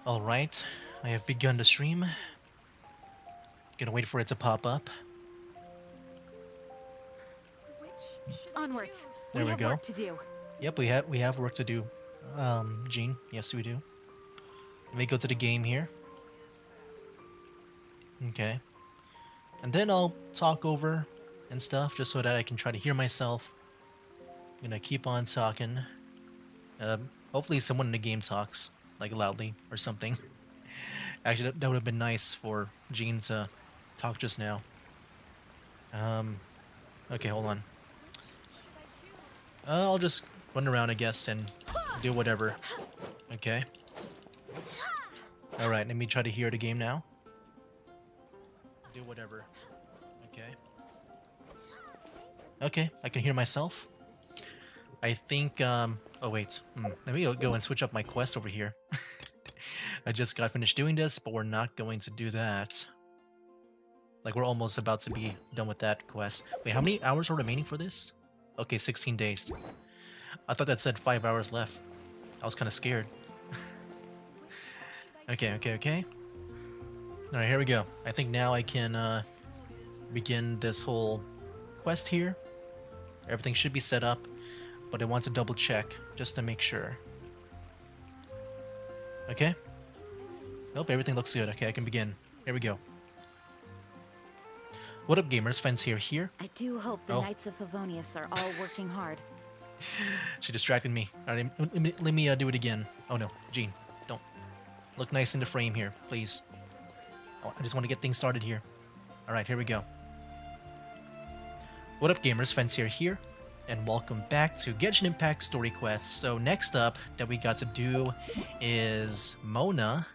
Alright, I have begun the stream. Gonna wait for it to pop up. Onwards. There We we have go. work to do. Yep, we have work to do. Gene, yes we do. Let me go to the game here. Okay. And then I'll talk over and stuff just so that I can try to hear myself. I'm gonna keep on talking. Hopefully someone in the game talks, like loudly or something. Actually, that would have been nice for Gene to talk just now. Um, okay, hold on. I'll just run around, I guess, and do whatever. Okay. Alright, let me try to hear the game now. Do whatever. Okay. Okay, I can hear myself. I think, oh wait. Let me go and switch up my quest over here. I just got finished doing this, but we're not going to do that. Like, we're almost about to be done with that quest. Wait, how many hours are remaining for this? Okay, 16 days. I thought that said 5 hours left. I was kind of scared. Okay. Alright, here we go. I think now I can, begin this whole quest here. Everything should be set up, but I want to double check just to make sure. Okay. Nope, everything looks good. Okay, I can begin. Here we go. What up, gamers? Fence here. I do hope the Oh, Knights of Favonius are all working hard. she distracted me. Alright, let me do it again. Oh no, Gene, don't. Look nice in the frame here, please. Oh, I just want to get things started here. Alright, here we go. What up, gamers? Fence here. And welcome back to Genshin Impact Story Quest. So next up that we got to do is Mona,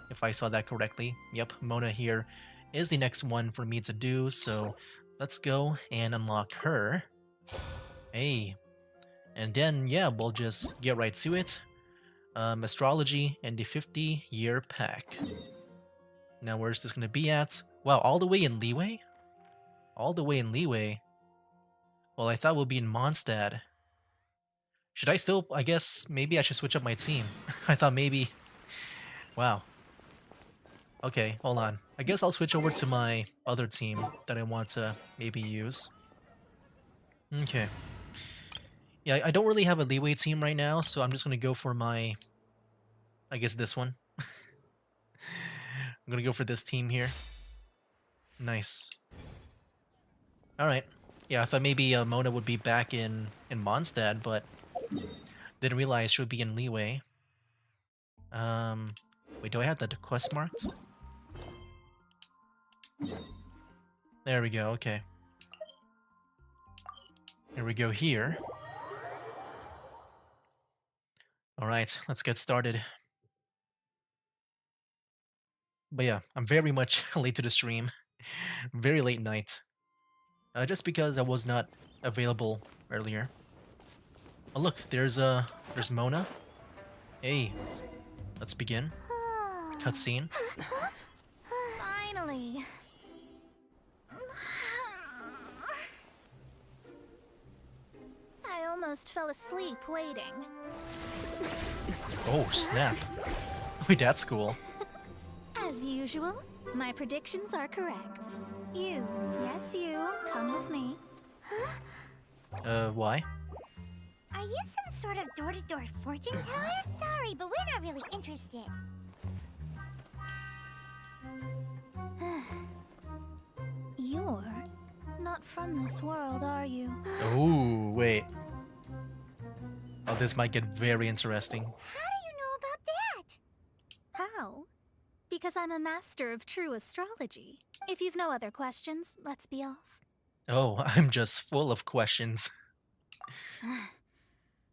if I saw that correctly. Yep, Mona here is the next one for me to do, so let's go and unlock her. Hey, and then, yeah, we'll just get right to it. Astrology and the 50-year pack. Now, where's this going to be at? Wow, all the way in Leeway? All the way in Leeway? Well, I thought we'll be in Mondstadt. Should I still, I guess, maybe I should switch up my team. I thought maybe... Wow. Okay, hold on. I guess I'll switch over to my other team that I want to maybe use. Okay. Yeah, I don't really have a leeway team right now, so I'm just gonna go for my... I guess this one. I'm gonna go for this team here. Nice. Alright. Yeah, I thought maybe Mona would be back in Mondstadt, but didn't realize she would be in leeway. Wait, do I have the quest marked? There we go, okay. Here we go here. Alright, let's get started. But yeah, I'm very much late to the stream. Very late night. Just because I was not available earlier. Oh look, there's Mona. Hey, let's begin. Cutscene. Finally. I almost fell asleep waiting. Oh, snap. Wait, that's cool. As usual, my predictions are correct. You, yes you, come with me. Why? Are you some sort of door-to-door fortune teller? Sorry, but we're not really interested. You're not from this world, are you? Oh, wait. Oh, this might get very interesting. How do you know about that? How? Because I'm a master of true astrology. If you've no other questions, let's be off. Oh, I'm just full of questions.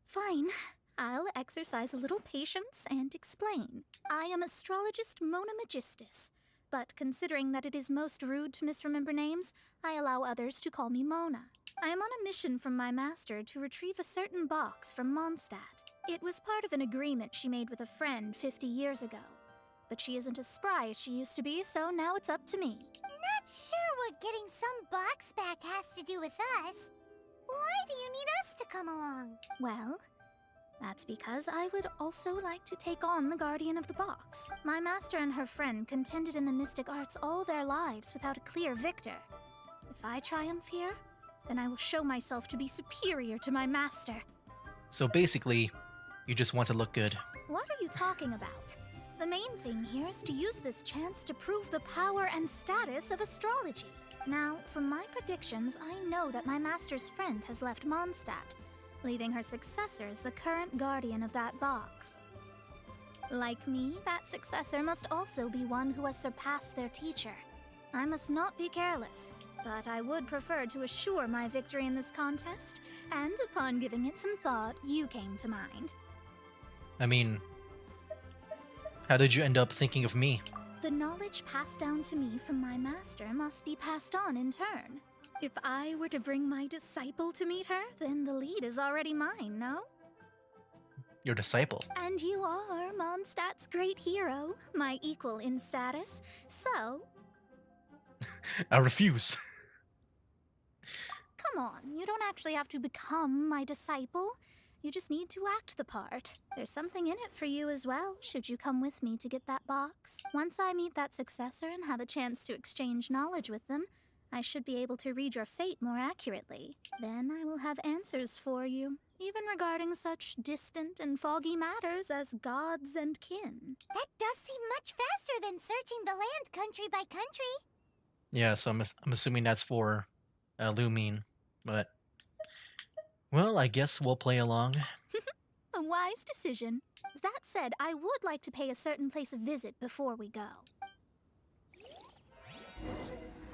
Fine. I'll exercise a little patience and explain. I am astrologist Mona Magistus, but considering that it is most rude to misremember names, I allow others to call me Mona. I am on a mission from my master to retrieve a certain box from Mondstadt. It was part of an agreement she made with a friend 50 years ago. But she isn't as spry as she used to be, so now it's up to me. Not sure what getting some box back has to do with us. Why do you need us to come along? Well, That's because I would also like to take on the Guardian of the Box. My master and her friend contended in the mystic arts all their lives without a clear victor. If I triumph here, then I will show myself to be superior to my master. So basically, you just want to look good. What are you talking about? The main thing here is to use this chance to prove the power and status of astrology. Now, from my predictions, I know that my master's friend has left Mondstadt, leaving her successor as the current guardian of that box. Like me, that successor must also be one who has surpassed their teacher. I must not be careless, but I would prefer to assure my victory in this contest, and upon giving it some thought, you came to mind. I mean, how did you end up thinking of me? The knowledge passed down to me from my master must be passed on in turn. If I were to bring my disciple to meet her, then the lead is already mine, no? Your disciple. And you are Mondstadt's great hero, my equal in status, so... I refuse. Come on, you don't actually have to become my disciple. You just need to act the part. There's something in it for you as well, should you come with me to get that box. Once I meet that successor and have a chance to exchange knowledge with them, I should be able to read your fate more accurately. Then I will have answers for you, even regarding such distant and foggy matters as gods and kin. That does seem much faster than searching the land country by country. Yeah, so I'm assuming that's for Lumine, but... Well, I guess we'll play along. A wise decision. That said, I would like to pay a certain place a visit before we go.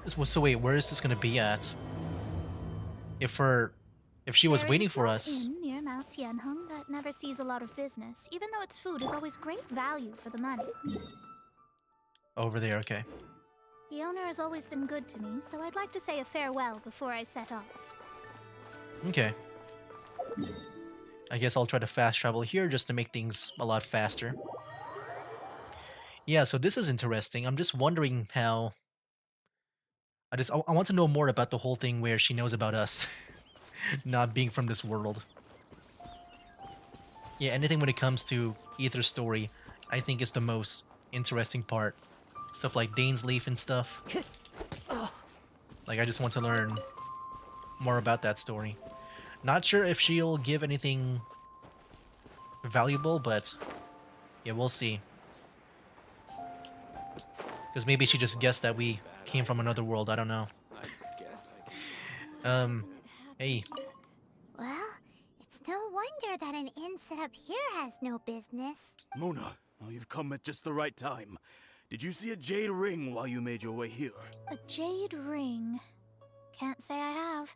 So wait, where is this gonna be at? If she was There is waiting a for small us... inn near Mount Tianheng that never sees a lot of business, even though its food is always great value for the money. Over there, okay. The owner has always been good to me, so I'd like to say a farewell before I set off. Okay. I guess I'll try to fast travel here just to make things a lot faster. Yeah, so this is interesting. I'm just wondering how... I want to know more about the whole thing where she knows about us not being from this world. Yeah, anything when it comes to Aether's story, I think is the most interesting part. Stuff like Dane's Leaf and stuff. Like, I just want to learn more about that story. Not sure if she'll give anything valuable, but yeah, we'll see. Because maybe she just guessed that we came from another world, I don't know. Hey. Well, it's no wonder that an inn set up here has no business. Mona, oh, you've come at just the right time. Did you see a jade ring while you made your way here? A jade ring. Can't say I have.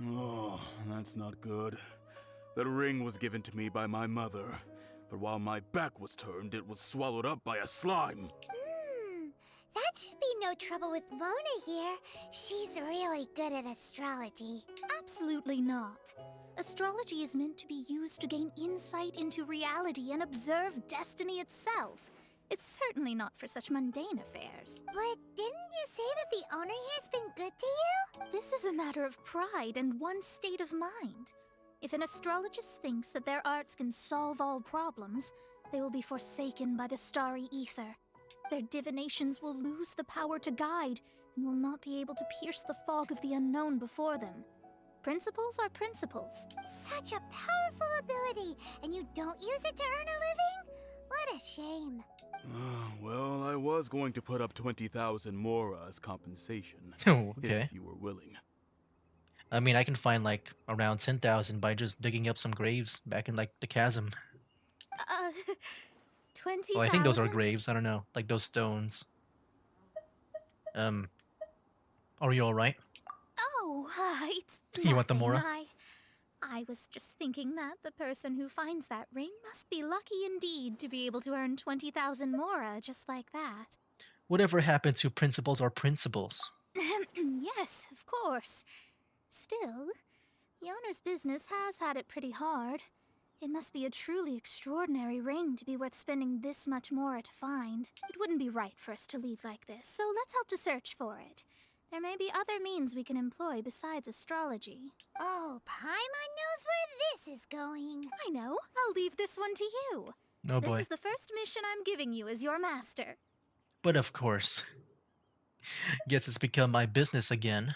Oh, that's not good. That ring was given to me by my mother, but while my back was turned, it was swallowed up by a slime. That should be no trouble with Mona here. She's really good at astrology. Absolutely not. Astrology is meant to be used to gain insight into reality and observe destiny itself. It's certainly not for such mundane affairs. But didn't you say that the owner here's been good to you? This is a matter of pride and one's state of mind. If an astrologist thinks that their arts can solve all problems, they will be forsaken by the starry ether. Their divinations will lose the power to guide and will not be able to pierce the fog of the unknown before them. Principles are principles. Such a powerful ability, and you don't use it to earn a living? What a shame. Well, I was going to put up 20,000 more as compensation. Oh, okay. If you were willing. I mean, I can find like around 10,000 by just digging up some graves back in like the chasm. 20,000? Well, I think those are graves. I don't know, like those stones. Are you all right? Oh, it's You want the nothing. Mora? I was just thinking that the person who finds that ring must be lucky indeed to be able to earn 20,000 Mora just like that. Whatever happened to principles are principles. Yes, of course. Still, the owner's business has had it pretty hard. It must be a truly extraordinary ring to be worth spending this much Mora to find. It wouldn't be right for us to leave like this, so let's help to search for it. There may be other means we can employ besides astrology. Oh, Paimon knows where this is going. I know. I'll leave this one to you. Oh This boy. is the first mission I'm giving you as your master. But of course. Guess it's become my business again.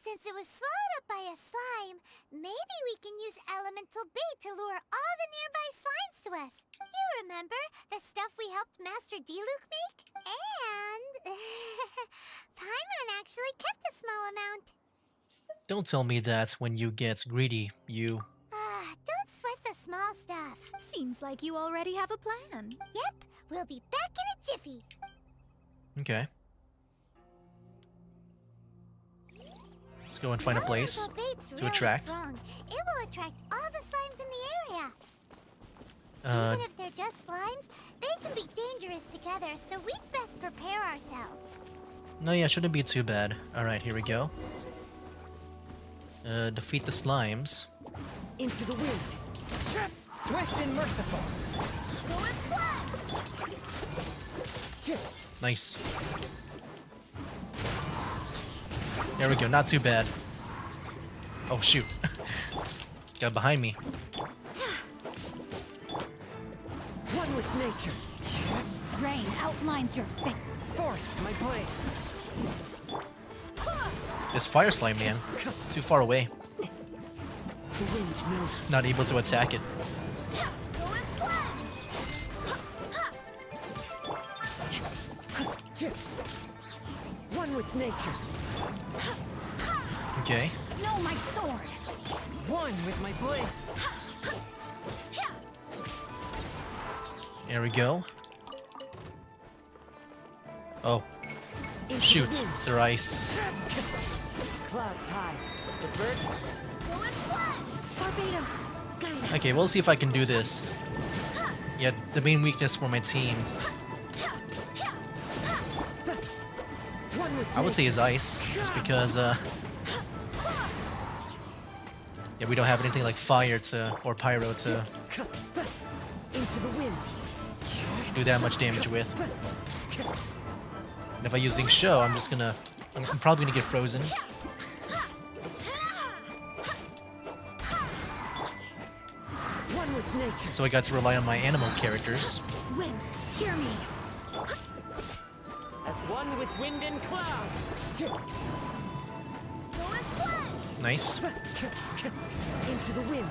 Since it was swallowed up by a slime, maybe we can use elemental bait to lure all the nearby slimes to us. You remember the stuff we helped Master Diluc make? And Paimon actually kept a small amount. Don't tell me that when you get greedy, you... Don't sweat the small stuff. Seems like you already have a plan. Yep, we'll be back in a jiffy. Okay. Let's go and find a place Elemental bait's to really attract. strong. It will attract all the slimes in the area. Uh, Even if they're just slimes, they can be dangerous together, so we'd best prepare ourselves. no, yeah, shouldn't be too bad. Alright, here we go. Defeat the slimes. Into the wind. Swift and merciful. Go and fly! Nice. There we go, not too bad. Oh shoot. Got behind me. One with nature. Rain outlines your fate. Forth my blade. This fire slime, man. Too far away. The wind knows. Not able to attack it. Go and fly! One with nature. Okay. No, my sword. One with my blade. There we go. Oh, Into shoot. the wind. They're ice. Clouds high. The birds. Go and fly! Barbados, guide us. Okay, we'll see if I can do this. Yeah, the main weakness for my team, One with I would say, is ice. Just because, yeah, we don't have anything like fire to, or pyro to Into the wind. do that much damage with. And if I'm using show, I'm just gonna, I'm probably gonna get frozen. One with nature. So I got to rely on my animal characters. Wind, hear me. As one with wind and cloud. Go and fly! Nice. Into the wind.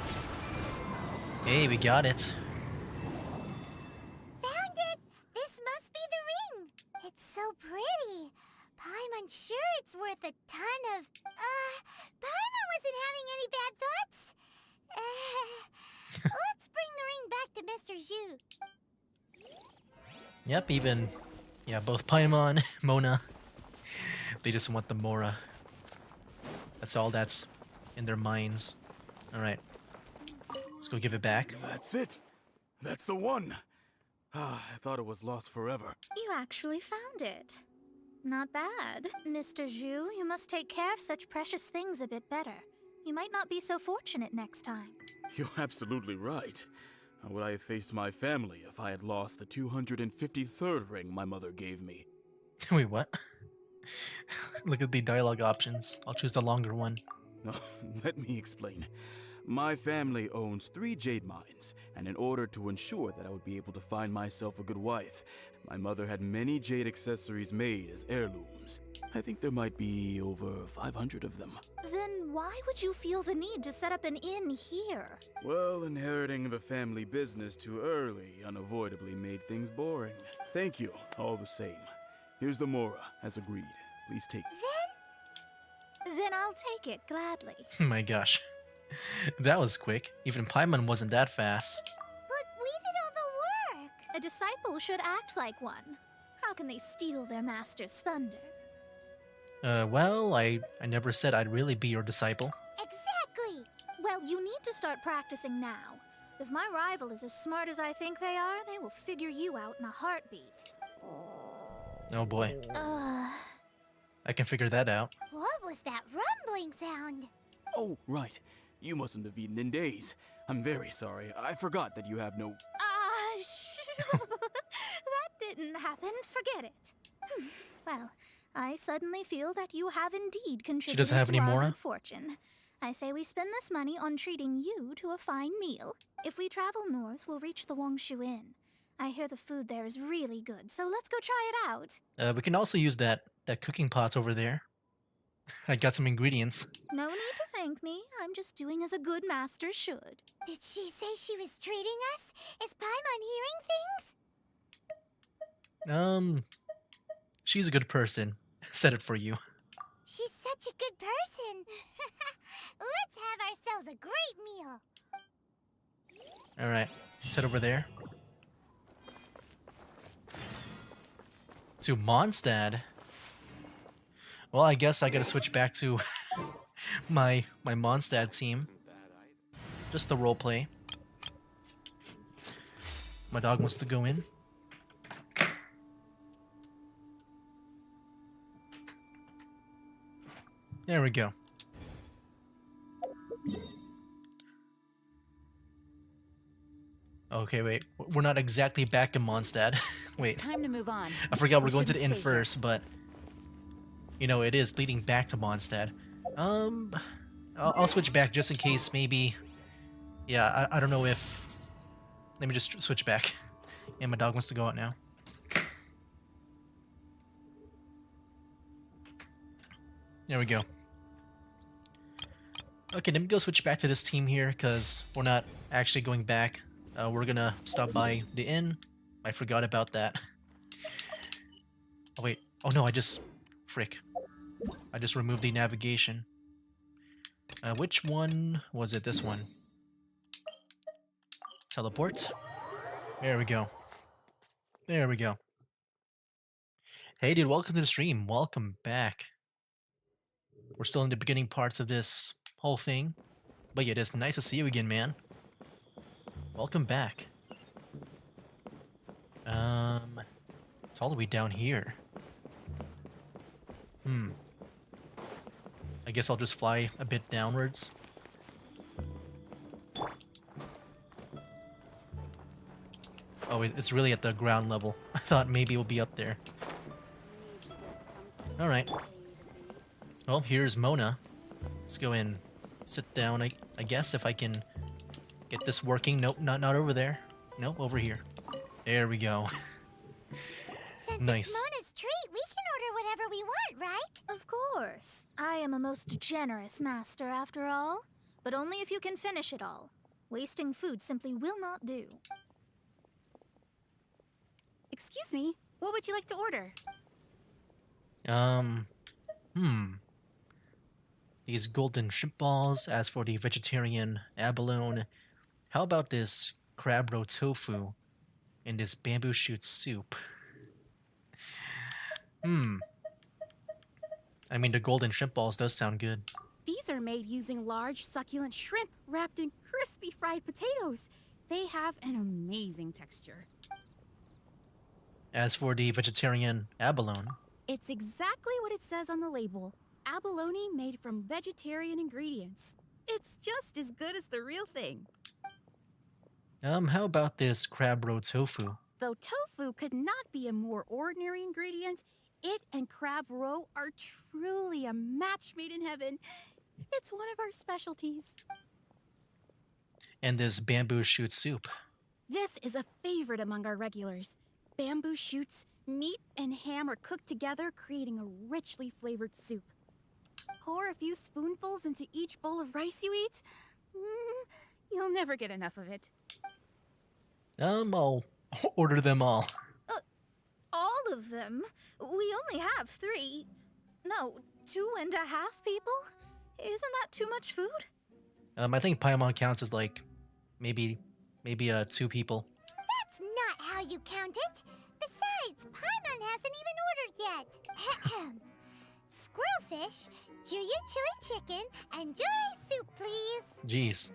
Hey, we got it. Found it! This must be the ring! It's so pretty. Paimon's sure it's worth a ton of... Paimon wasn't having any bad thoughts? Let's bring the ring back to Mr. Zhu. Yep, even, yeah, both Paimon, Mona, they just want the Mora. That's all that's in their minds. Alright. Let's go give it back. That's it. That's the one. I thought it was lost forever. You actually found it. Not bad. Mr. Zhu, you must take care of such precious things a bit better. You might not be so fortunate next time. You're absolutely right. How would I have faced my family if I had lost the 253rd ring my mother gave me? Wait, what? Look at the dialogue options. I'll choose the longer one. Let me explain. My family owns 3 jade mines, and in order to ensure that I would be able to find myself a good wife, my mother had many jade accessories made as heirlooms. I think there might be over 500 of them. Then why would you feel the need to set up an inn here? Well, inheriting the family business too early unavoidably made things boring. Thank you, all the same. Here's the Mora, as agreed. Please take it. Then I'll take it gladly. My gosh. That was quick. Even Paimon wasn't that fast. But we did all the work. A disciple should act like one. How can they steal their master's thunder? Well, I never said I'd really be your disciple. Exactly. Well, you need to start practicing now. If my rival is as smart as I think they are, they will figure you out in a heartbeat. Oh boy. Uh, I can figure that out. What was that rumbling sound? Oh, right. You mustn't have eaten in days. I'm very sorry. I forgot that you have no... that didn't happen. Forget it. Well, I suddenly feel that you have indeed contributed doesn't have to any our Mora? good fortune. I say we spend this money on treating you to a fine meal. If we travel north, we'll reach the Wongshu Inn. I hear the food there is really good, so let's go try it out. We can also use that cooking pot over there. I got some ingredients. No need to thank me. I'm just doing as a good master should. Did she say she was treating us? Is Paimon hearing things? She's a good person. Said it for you. She's such a good person. Let's have ourselves a great meal. All right, set over there. To Mondstadt. Well, I guess I gotta switch back to my Mondstadt team. Just the roleplay. My dog wants to go in. There we go. Okay, wait. We're not exactly back in Mondstadt. Wait. Time to move on. I forgot we're We going to the shouldn't inn stay here. first, but you know, it is leading back to Mondstadt. I'll switch back just in case maybe. Yeah, I don't know if. Let me just switch back. And my dog wants to go out now. There we go. Okay, let me go switch back to this team here because we're not actually going back. We're gonna stop by the inn. I forgot about that. Oh wait. Oh no, frick. I just removed the navigation. Which one was it? This one. Teleport. There we go. There we go. Hey dude, welcome to the stream. Welcome back. We're still in the beginning parts of this whole thing. But yeah, it is nice to see you again, man. Welcome back. It's all the way down here. I guess I'll just fly a bit downwards. Oh, it's really at the ground level. I thought maybe it would be up there. Alright. Well, here's Mona. Let's go in. Sit down, I guess, if I can get this working. Nope, not over there. Nope, over here. There we go. Since Nice. it's Mona's treat, we can order whatever we want, right? Of course. I am a most generous master, after all. But only if you can finish it all. Wasting food simply will not do. Excuse me, what would you like to order? These golden shrimp balls. As for the vegetarian abalone, how about this crab roe tofu and this bamboo shoot soup? I mean, the golden shrimp balls does sound good. These are made using large, succulent shrimp wrapped in crispy fried potatoes. They have an amazing texture. As for the vegetarian abalone, It's exactly what it says on the label. Abalone made from vegetarian ingredients. It's just as good as the real thing. how about this crab roe tofu? Though tofu could not be a more ordinary ingredient, it and crab roe are truly a match made in heaven. It's one of our specialties. And this bamboo shoot soup. This is a favorite among our regulars. Bamboo shoots, meat, and ham are cooked together, creating a richly flavored soup. Pour a few spoonfuls into each bowl of rice you eat. You'll never get enough of it. I'll order them all. All of them? We only have 3. No, 2.5 people? Isn't that too much food? I think Paimon counts as like maybe 2 people. That's not how you count it. Besides, Paimon hasn't even ordered yet. Squirrelfish, Juyu chili chicken, and Jory soup, please. Jeez.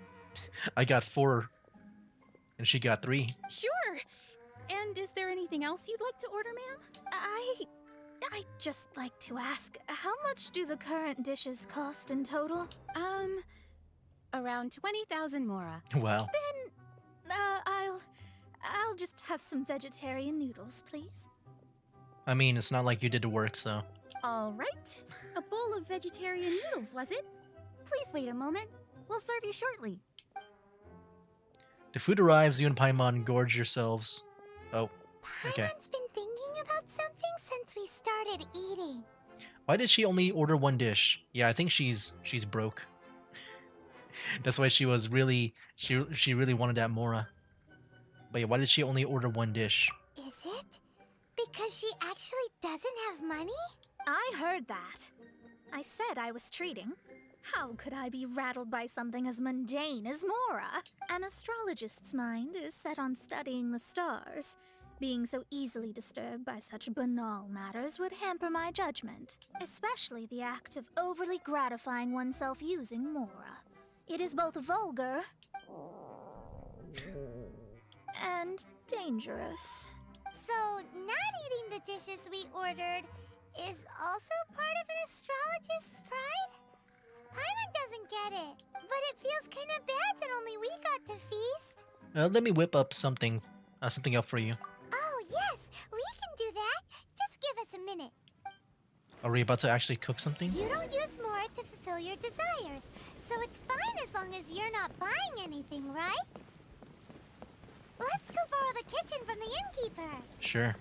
I got 4 and she got 3. Sure. And is there anything else you'd like to order, ma'am? I'd just like to ask, how much do the current dishes cost in total? Around 20,000 mora. Wow. I'll just have some vegetarian noodles, please. I mean, it's not like you did the work, so. All right. A bowl of vegetarian noodles, was it? Please wait a moment. We'll serve you shortly. The food arrives, you and Paimon gorge yourselves. Oh, okay. Paimon's been thinking about something since we started eating. Why did she only order one dish? Yeah, I think she's broke. That's why she was really she really wanted that Mora. But yeah, why did she only order one dish? Is it? Because she actually doesn't have money? I heard that. I said I was treating. How could I be rattled by something as mundane as Mora? An astrologist's mind is set on studying the stars. Being so easily disturbed by such banal matters would hamper my judgment, especially the act of overly gratifying oneself using Mora. It is both vulgar and dangerous. So, not eating the dishes we ordered is also part of an astrologist's pride? Paimon doesn't get it, but it feels kind of bad that only we got to feast. Let me whip up something up for you. Oh, yes, we can do that. Just give us a minute. Are we about to actually cook something? You don't use more to fulfill your desires, so it's fine as long as you're not buying anything, right? Let's go borrow the kitchen from the innkeeper. Sure.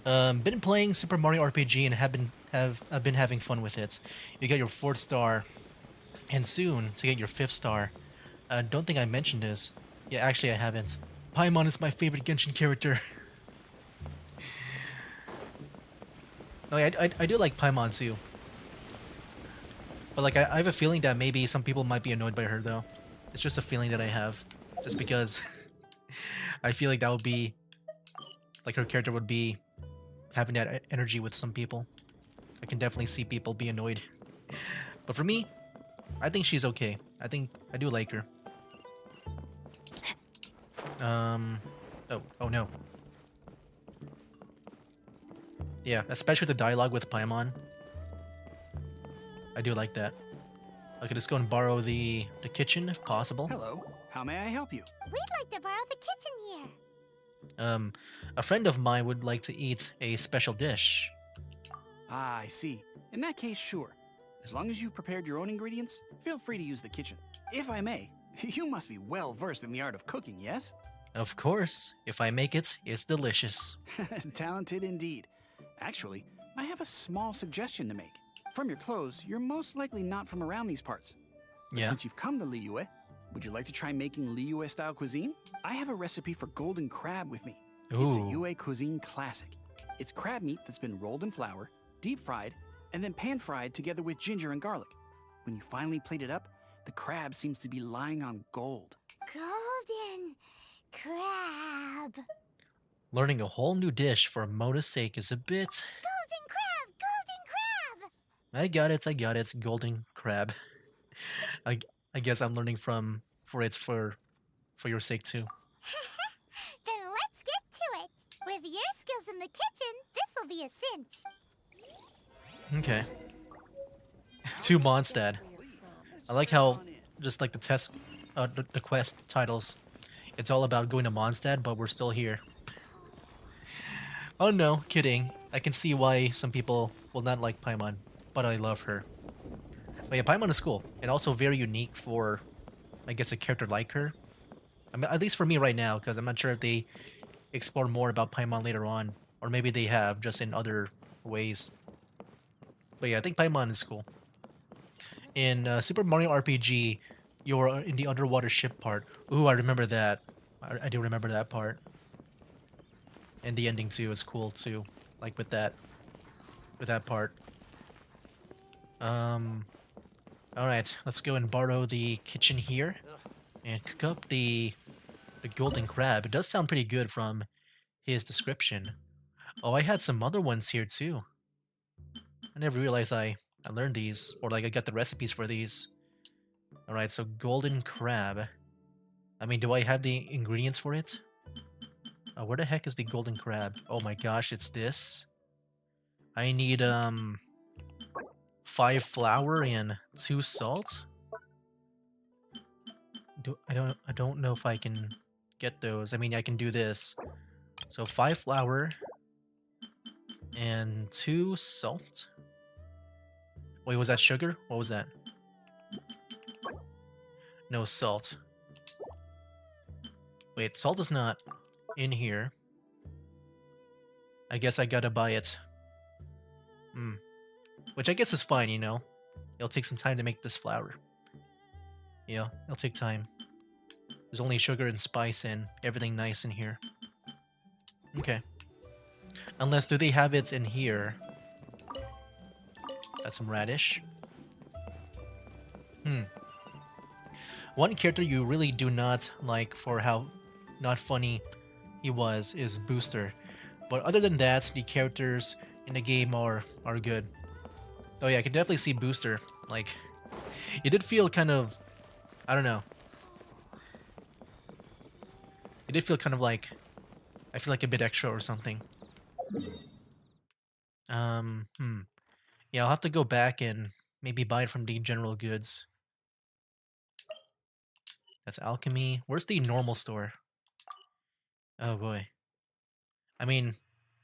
Been playing Super Mario RPG and have been having fun with it. You get your 4th star, and soon to get your 5th star. Don't think I mentioned this. Yeah, actually I haven't. Paimon is my favorite Genshin character. No, I do like Paimon too. But like I have a feeling that maybe some people might be annoyed by her though. It's just a feeling that I have, just because I feel like that would be like her character would be having that energy with some people. I can definitely see people be annoyed. But for me, I think she's okay. I do like her. Oh no. Yeah, especially the dialogue with Paimon. I do like that. Okay, let's go and borrow the kitchen if possible. Hello, how may I help you? We'd like to borrow the kitchen here. A friend of mine would like to eat a special dish. Ah, I see. In that case, sure. As long as you've prepared your own ingredients, feel free to use the kitchen. If I may, you must be well versed in the art of cooking, yes? Of course, if I make it, it's delicious. Talented indeed. Actually, I have a small suggestion to make. From your clothes, you're most likely not from around these parts. But Yeah. since you've come to Liyue, would you like to try making Liyue-style cuisine? I have a recipe for golden crab with me. It's a Ooh. Yue cuisine classic. It's crab meat that's been rolled in flour, deep fried, and then pan fried together with ginger and garlic. When you finally plate it up, the crab seems to be lying on gold. Golden crab. Learning a whole new dish for Mona's sake is a bit... Golden crab! Golden crab! I got it. It's golden crab. I guess I'm learning for your sake too. Then let's get to it. With your skills in the kitchen, this'll be a cinch. Okay. To Mondstadt. I like how just like the quest titles, it's all about going to Mondstadt, but we're still here. Oh no, kidding. I can see why some people will not like Paimon, but I love her. But yeah, Paimon is cool, and also very unique for, I guess, a character like her. I mean, at least for me right now, because I'm not sure if they explore more about Paimon later on, or maybe they have, just in other ways. But yeah, I think Paimon is cool. In Super Mario RPG, you're in the underwater ship part. Ooh, I remember that. I do remember that part. And the ending too is cool too, like with that part. All right, let's go and borrow the kitchen here, and cook up the golden crab. It does sound pretty good from his description. Oh, I had some other ones here too. I never realized I learned these, or like I got the recipes for these. All right, so golden crab. I mean, do I have the ingredients for it? Where the heck is the golden crab? Oh my gosh, it's this. I need 5 flour and 2 salt. I don't know if I can get those. I mean, I can do this. So 5 flour, And 2 salt. Wait, was that sugar? What was that? No salt. Wait, salt is not in here. I guess I gotta buy it. Hmm. Which I guess is fine, you know. It'll take some time to make this flour. Yeah, it'll take time. There's only sugar and spice and everything nice in here. Okay. Unless, do they have it in here? Got some radish. One character you really do not like for how not funny he was is Booster. But other than that, the characters in the game are good. Oh yeah, I can definitely see Booster. Like, it did feel kind of, I don't know. It did feel kind of like, I feel like a bit extra or something. Yeah, I'll have to go back and maybe buy it from the general goods. That's alchemy. Where's the normal store? Oh boy. I mean,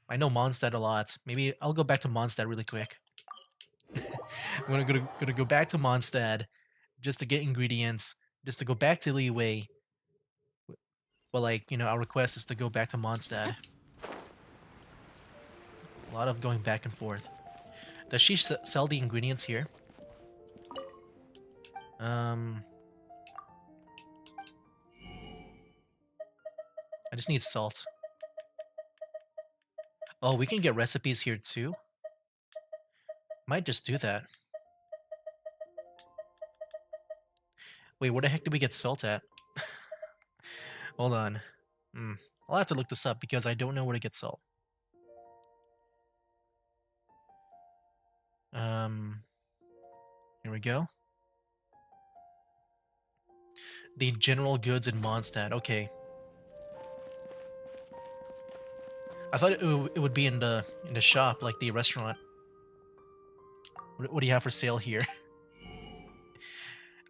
I know Mondstadt a lot. Maybe I'll go back to Mondstadt really quick. I'm gonna go back to Mondstadt just to get ingredients, just to go back to Liyue. But like, you know, our request is to go back to Mondstadt. A lot of going back and forth. Does she sell the ingredients here? I just need salt. Oh, we can get recipes here too? Might just do that. Wait, where the heck did we get salt at? Hold on. I'll have to look this up because I don't know where to get salt. Here we go. The general goods in Mondstadt. Okay. I thought it would be in the shop, like the restaurant. What do you have for sale here?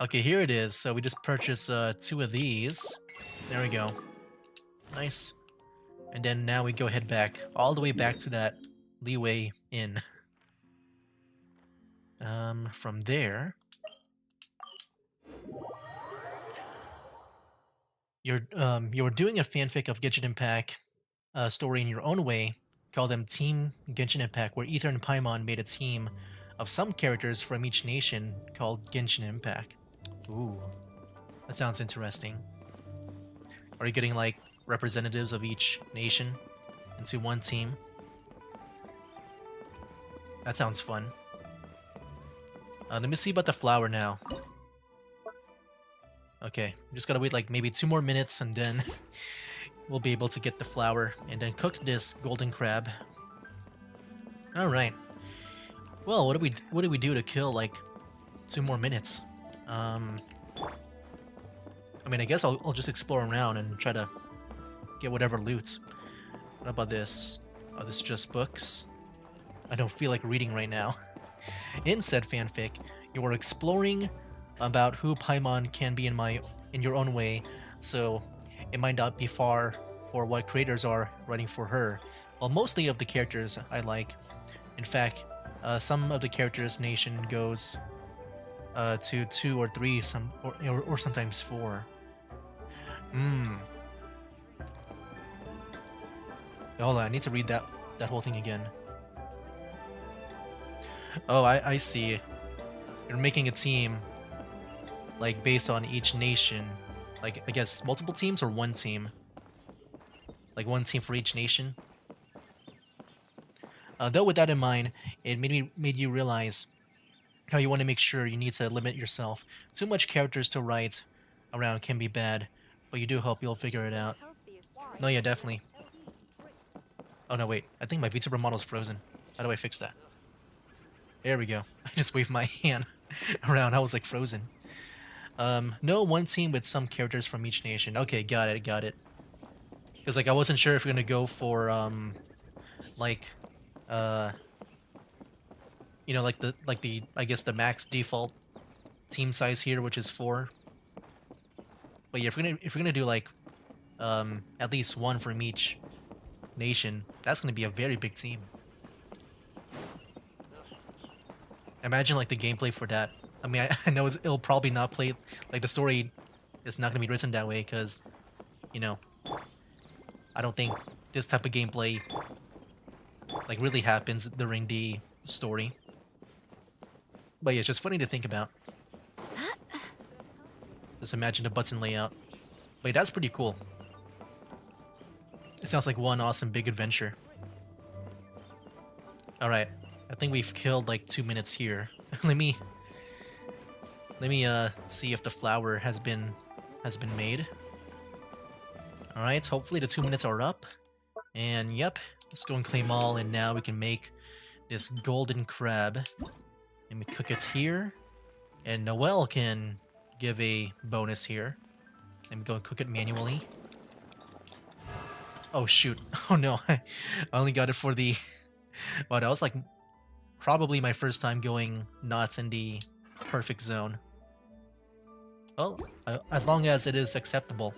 Okay, here it is. So we just purchased 2 of these. There we go. Nice. And then now we go head back, all the way back to that Liyue Inn. From there, you're doing a fanfic of Genshin Impact story in your own way. Call them Team Genshin Impact, where Ether and Paimon made a team of some characters from each nation called Genshin Impact. Ooh, that sounds interesting. Are you getting like representatives of each nation into one team? That sounds fun. Let me see about the flour now. Okay, just gotta wait like maybe 2 more minutes and then we'll be able to get the flour and then cook this golden crab. Alright. Well, what do we do to kill like 2 more minutes? I mean, I guess I'll just explore around and try to get whatever loot. What about this? Oh, this is just books. I don't feel like reading right now. In said fanfic, you are exploring about who Paimon can be in your own way, so it might not be far for what creators are writing for her. Well, mostly of the characters I like. In fact, some of the characters' nation goes to 2 or 3, or sometimes 4. Hold on, I need to read that whole thing again. Oh, I see. You're making a team, like, based on each nation. Like, I guess multiple teams or one team? Like, one team for each nation? Though with that in mind, it made you realize how you want to make sure you need to limit yourself. Too much characters to write around can be bad, but you do hope you'll figure it out. No, yeah, definitely. Oh no, wait. I think my VTuber model's frozen. How do I fix that? There we go. I just waved my hand around. I was like frozen. No, one team with some characters from each nation. Okay, got it. Because like I wasn't sure if we're gonna go for like you know, like the I guess the max default team size here, which is 4. But yeah, if we're gonna do like at least one from each nation, that's gonna be a very big team. Imagine like the gameplay for that. I mean, I know it'll probably not play like the story is not gonna be written that way because, you know, I don't think this type of gameplay like really happens during the story. But yeah, it's just funny to think about. Just imagine the button layout. But that's pretty cool. It sounds like one awesome big adventure. Alright, I think we've killed like 2 minutes here. let me see if the flower has been made. Alright, hopefully the 2 minutes are up. And yep, let's go and claim all, and now we can make this golden crab. Let me cook it here. And Noelle can give a bonus here. Let me go and cook it manually. Oh shoot. Oh no, I only got it for the... Wow, that was like probably my first time going nuts in the perfect zone. Well, as long as it is acceptable.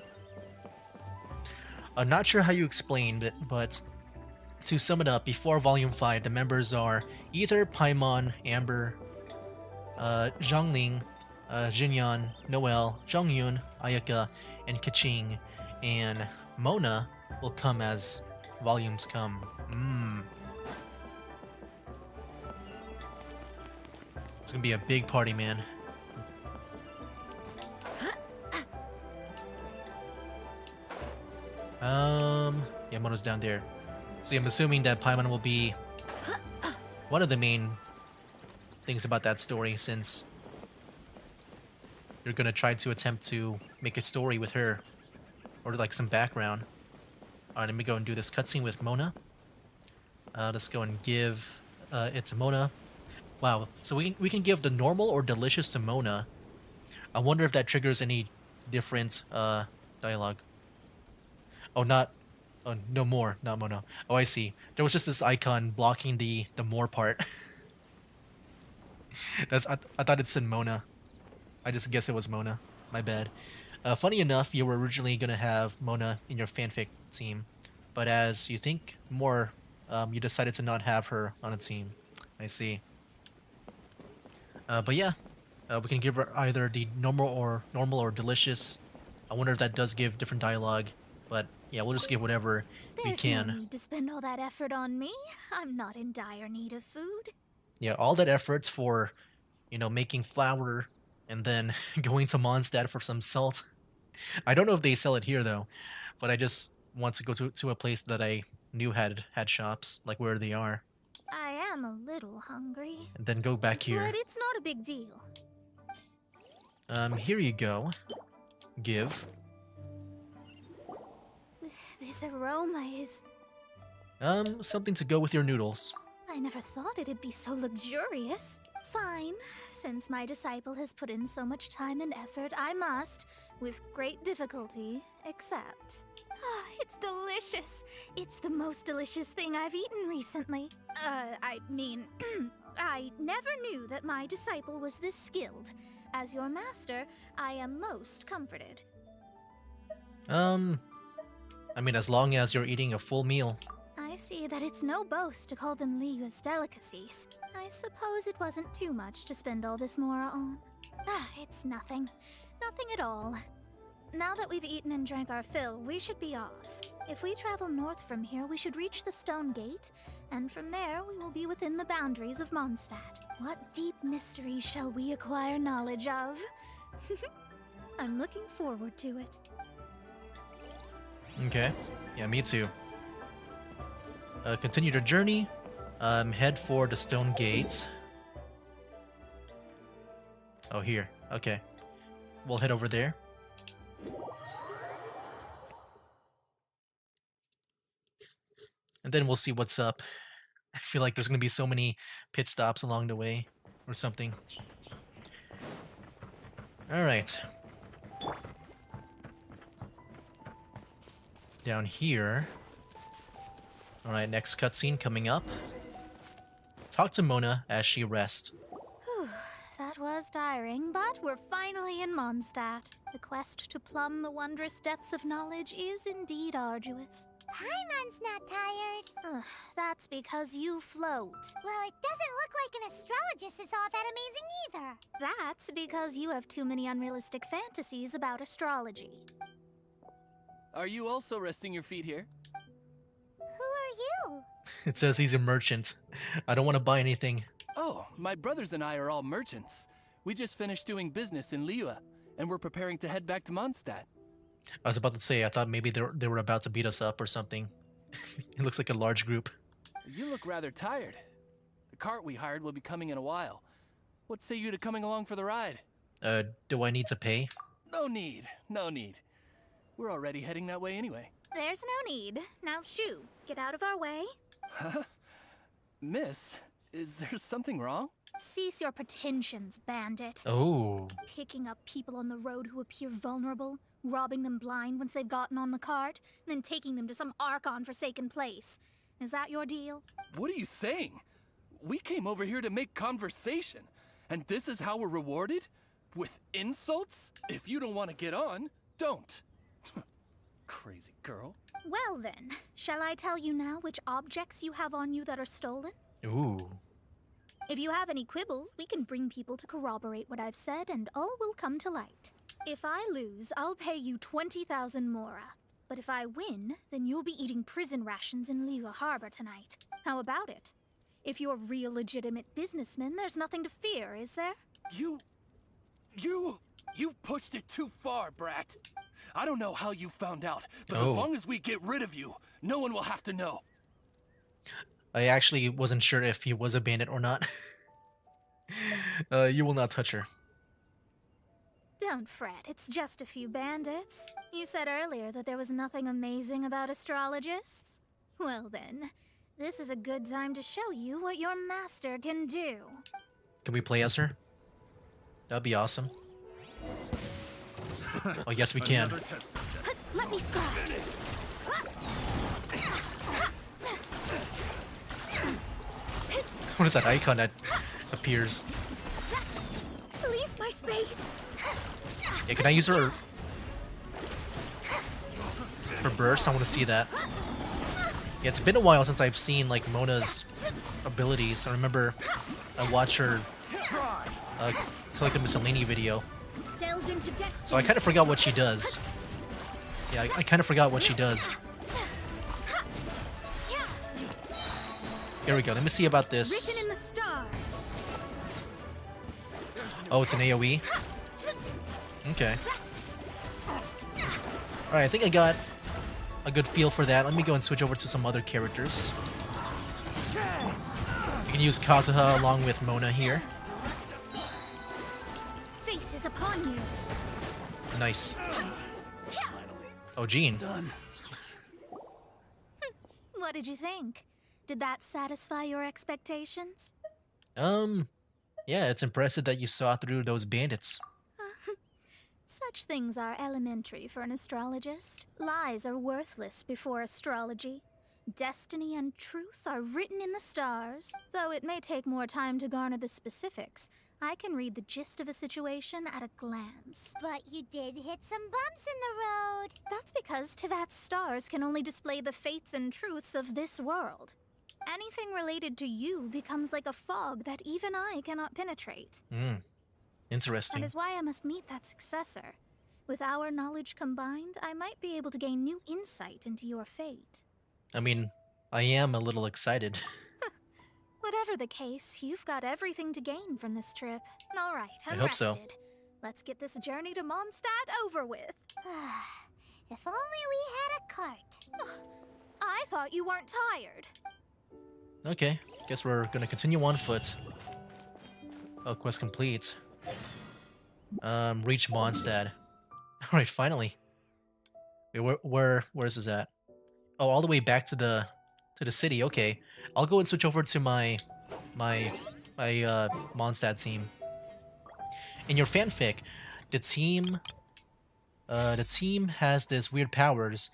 I'm not sure how you explained it, but to sum it up, before Volume 5, the members are Ether, Paimon, Amber, Zhangling, Jinyan, Noelle, Zhongyun, Ayaka, and Kaching, and Mona will come as volumes come. It's gonna be a big party, man. Yeah, Mono's down there. So I'm assuming that Paimon will be one of the main things about that story, since you're gonna try to attempt to make a story with her, or like some background. Alright, let me go and do this cutscene with Mona. Let's go and give it to Mona. Wow, so we can give the normal or delicious to Mona. I wonder if that triggers any different dialogue. Oh, not... Oh, no more, not Mona. Oh, I see. There was just this icon blocking the more part. I thought it said Mona. I just guessed it was Mona. My bad. Funny enough, you were originally gonna have Mona in your fanfic team, but as you think more, you decided to not have her on a team. I see. But yeah, we can give her either the normal or delicious. I wonder if that does give different dialogue, but yeah, we'll just give whatever we There's can. no need to spend all that effort on me. I'm not in dire need of food. Yeah, all that efforts for, you know, making flour and then going to Mondstadt for some salt. I don't know if they sell it here though, but I just want to go to a place that I knew had shops, like where they are, I am a little hungry. and then go back here. But it's not a big deal. Here you go. Give. This aroma is... Something to go with your noodles. I never thought it'd be so luxurious. Fine. Since my disciple has put in so much time and effort, I must, with great difficulty, accept. Ah, it's delicious. It's the most delicious thing I've eaten recently. I mean, I never knew that my disciple was this skilled. As your master, I am most comforted. I mean, as long as you're eating a full meal. I see that it's no boast to call them Liyue's delicacies. I suppose it wasn't too much to spend all this mora on. Ah, it's nothing. Nothing at all. Now that we've eaten and drank our fill, we should be off. If we travel north from here, we should reach the Stone Gate, and from there we will be within the boundaries of Mondstadt. What deep mysteries shall we acquire knowledge of? I'm looking forward to it. Okay. Yeah, me too. Continue your journey. Head for the Stone Gate. Oh, here. Okay. We'll head over there. And then we'll see what's up. I feel like there's gonna be so many pit stops along the way, or something. Alright. Down here. Alright, next cutscene coming up. Talk to Mona as she rests. Whew, that was tiring, but we're finally in Mondstadt. The quest to plumb the wondrous depths of knowledge is indeed arduous. Paimon's not tired. Ugh, that's because you float. Well, it doesn't look like an astrologist is all that amazing either. That's because you have too many unrealistic fantasies about astrology. Are you also resting your feet here? Who are you? It says he's a merchant. I don't want to buy anything. Oh, my brothers and I are all merchants. We just finished doing business in Liyue, and we're preparing to head back to Mondstadt. I was about to say, I thought maybe they were about to beat us up or something. It looks like a large group. You look rather tired. The cart we hired will be coming in a while. What say you to coming along for the ride? Do I need to pay? No need, no need. We're already heading that way anyway. There's no need. Now shoo, get out of our way. Huh? Miss, is there something wrong? Cease your pretensions, bandit. Oh. Picking up people on the road who appear vulnerable, robbing them blind once they've gotten on the cart, and then taking them to some Archon-forsaken place. Is that your deal? What are you saying? We came over here to make conversation, and this is how we're rewarded? With insults? If you don't want to get on, don't. Crazy girl. Well then, shall I tell you now which objects you have on you that are stolen? Ooh. If you have any quibbles, we can bring people to corroborate what I've said, and all will come to light. If I lose, I'll pay you 20,000 mora. But if I win, then you'll be eating prison rations in Liyue Harbor tonight. How about it? If you're real legitimate businessmen, there's nothing to fear, is there? You pushed it too far, brat. I don't know how you found out, but Oh. as long as we get rid of you, no one will have to know. I actually wasn't sure if he was a bandit or not. You will not touch her. Don't fret, it's just a few bandits. You said earlier that there was nothing amazing about astrologists? Well then, this is a good time to show you what your master can do. Can we play as her? That'd be awesome. Oh, yes, we can. Let me score. What is that icon that appears? Leave my space. Yeah, can I use her burst? I want to see that. Yeah, it's been a while since I've seen like Mona's abilities. I remember I watched her collect the Miscellany video, Delved into destiny. so I kind of forgot what she does. Yeah, I kind of forgot what she does. Here we go. Let me see about Written this. in the stars. Oh, it's an AoE? Okay. Alright, I think I got a good feel for that. Let me go and switch over to some other characters. You can use Kazuha along with Mona here. Fate is upon you. Nice. Oh, Jean. What did you think? Did that satisfy your expectations? Yeah, it's impressive that you saw through those bandits. Such things are elementary for an astrologist. Lies are worthless before astrology. Destiny and truth are written in the stars. Though it may take more time to garner the specifics, I can read the gist of a situation at a glance. But you did hit some bumps in the road. That's because Tivat's stars can only display the fates and truths of this world. Anything related to you becomes like a fog that even I cannot penetrate. That Interesting. is why I must meet that successor. With our knowledge combined, I might be able to gain new insight into your fate. I mean, I am a little excited. Whatever the case, you've got everything to gain from this trip. All right, I'm I hope so. rested. Let's get this journey to Mondstadt over with. If only we had a cart. I thought you weren't tired. Okay, guess we're gonna continue on foot. Oh, quest complete. Reach Mondstadt. Alright, finally. Wait, where is this at? Oh, all the way back to the city. Okay, I'll go and switch over to my Mondstadt team. In your fanfic, the team has this weird powers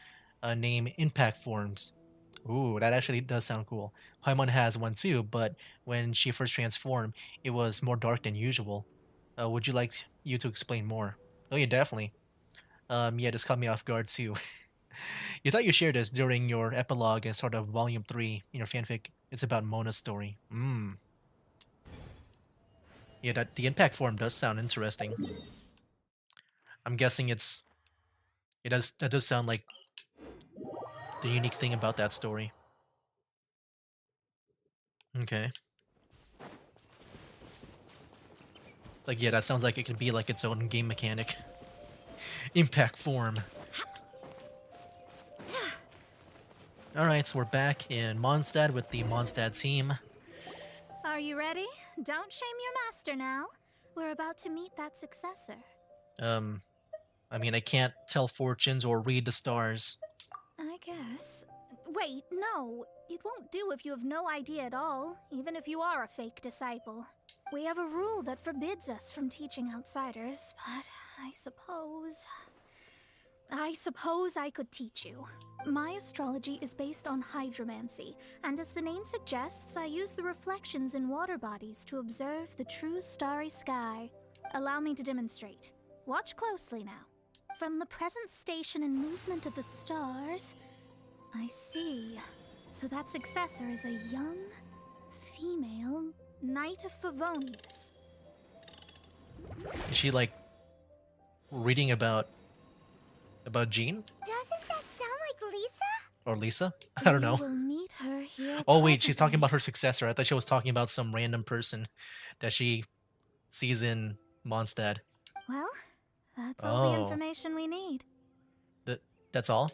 named impact forms. Ooh, that actually does sound cool. Paimon has one too, but when she first transformed, it was more dark than usual. Would you like you to explain more? Oh yeah, definitely. Yeah, this caught me off guard too. You thought you shared this during your epilogue and sort of volume 3 in your fanfic. It's about Mona's story. Yeah, that the impact form does sound interesting. I'm guessing that does sound like the unique thing about that story. Okay. Like, yeah, that sounds like it could be like its own game mechanic. Impact form. Alright, so we're back in Mondstadt with the Mondstadt team. Are you ready? Don't shame your master now. We're about to meet that successor. I mean, I can't tell fortunes or read the stars. I guess. Wait, no. It won't do if you have no idea at all, even if you are a fake disciple. We have a rule that forbids us from teaching outsiders, but I suppose I could teach you. My astrology is based on hydromancy, and as the name suggests, I use the reflections in water bodies to observe the true starry sky. Allow me to demonstrate. Watch closely now. From the present station and movement of the stars, I see. So that successor is a young, female Knight of Favonius. Is she like reading about Jean Doesn't that sound like Lisa? or Lisa? I don't know. You will meet her here Oh wait, she's talking presently. about her successor. I thought she was talking about some random person that she sees in Mondstadt. Well, that's all the Oh. information we need. That's all?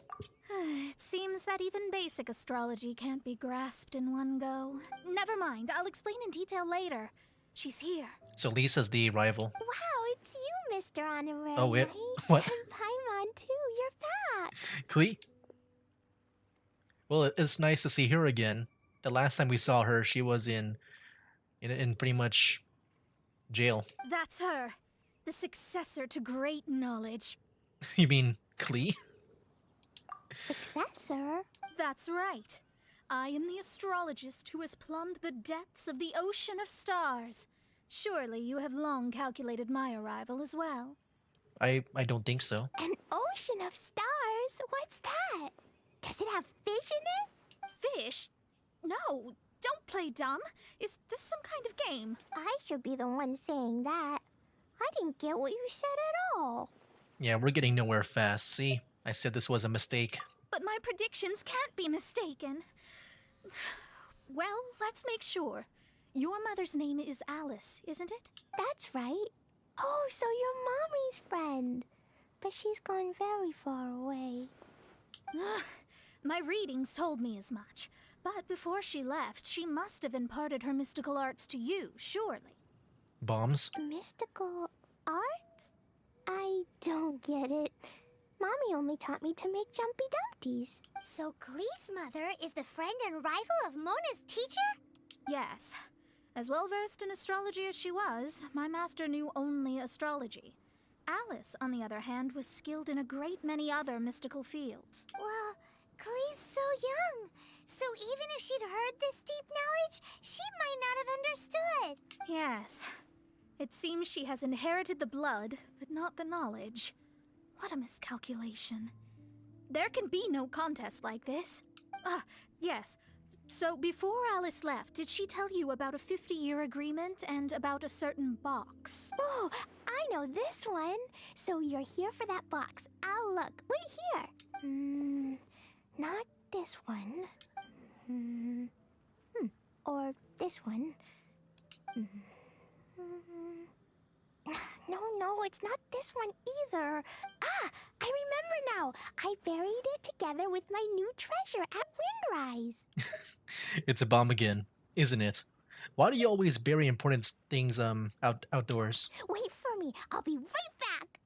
It seems that even basic astrology can't be grasped in one go. Never mind, I'll explain in detail later. She's here. So Lisa's the rival. Wow, it's you, Mr. Honorary. Oh, wait. What? And Paimon, too. You're back. Klee? Well, it's nice to see her again. The last time we saw her, she was in pretty much jail. That's her. The successor to great knowledge. You mean Klee? Successor? That's right. I am the astrologist who has plumbed the depths of the ocean of stars. Surely you have long calculated my arrival as well. I don't think so. An ocean of stars? What's that? Does it have fish in it? Fish? No, don't play dumb. Is this some kind of game? I should be the one saying that. I didn't get what you said at all. Yeah, we're getting nowhere fast. See? I said this was a mistake. But my predictions can't be mistaken. Well, let's make sure. Your mother's name is Alice, isn't it? That's right. Oh, so you're Mommy's friend. But she's gone very far away. My readings told me as much. But before she left, she must have imparted her mystical arts to you, surely. Bombs? Mystical arts? I don't get it. Mommy only taught me to make jumpy dumpties. So Klee's mother is the friend and rival of Mona's teacher? Yes. As well versed in astrology as she was, my master knew only astrology. Alice, on the other hand, was skilled in a great many other mystical fields. Well, Klee's so young. So even if she'd heard this deep knowledge, she might not have understood. Yes. It seems she has inherited the blood, but not the knowledge. What a miscalculation. There can be no contest like this. Yes. So before Alice left, did she tell you about a 50-year agreement and about a certain box? Oh, I know this one. So you're here for that box. I'll look. Wait here. Not this one. Or this one. No, it's not this one either. Ah, I remember now. I buried it together with my new treasure at Windrise. It's a bomb again, isn't it? Why do you always bury important things outdoors? Wait for me. I'll be right back.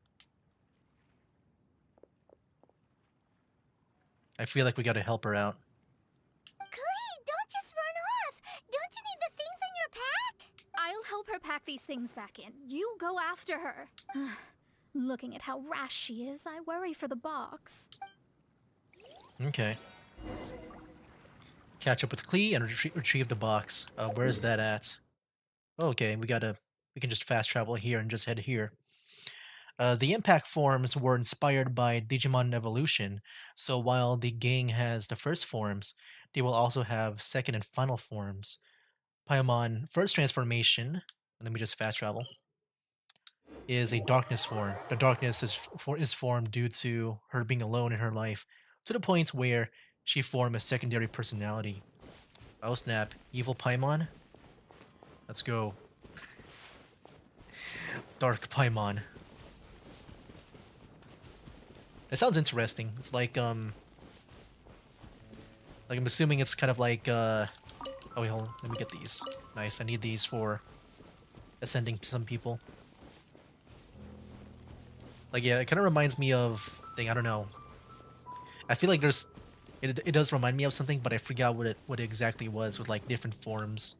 I feel like we gotta help her out. Klee, don't just run off. Don't you need the things in your pack? I'll help her pack these things back in. You go after her. Looking at how rash she is, I worry for the box. Okay. Catch up with Klee and retrieve the box. Where is that at? Okay, we can just fast travel here and just head here. The impact forms were inspired by Digimon evolution, so while the gang has the first forms, they will also have second and final forms. Paimon first transformation, let me just fast travel, is a darkness form. The darkness is formed due to her being alone in her life, to the point where she formed a secondary personality. Oh snap, evil Paimon? Let's go. Dark Paimon. It sounds interesting. It's like I'm assuming it's kind of like oh wait, hold on, let me get these. Nice, I need these for ascending to some people. Like yeah, it kind of reminds me of thing, I don't know. I feel like it does remind me of something, but I forgot what it exactly was with like different forms.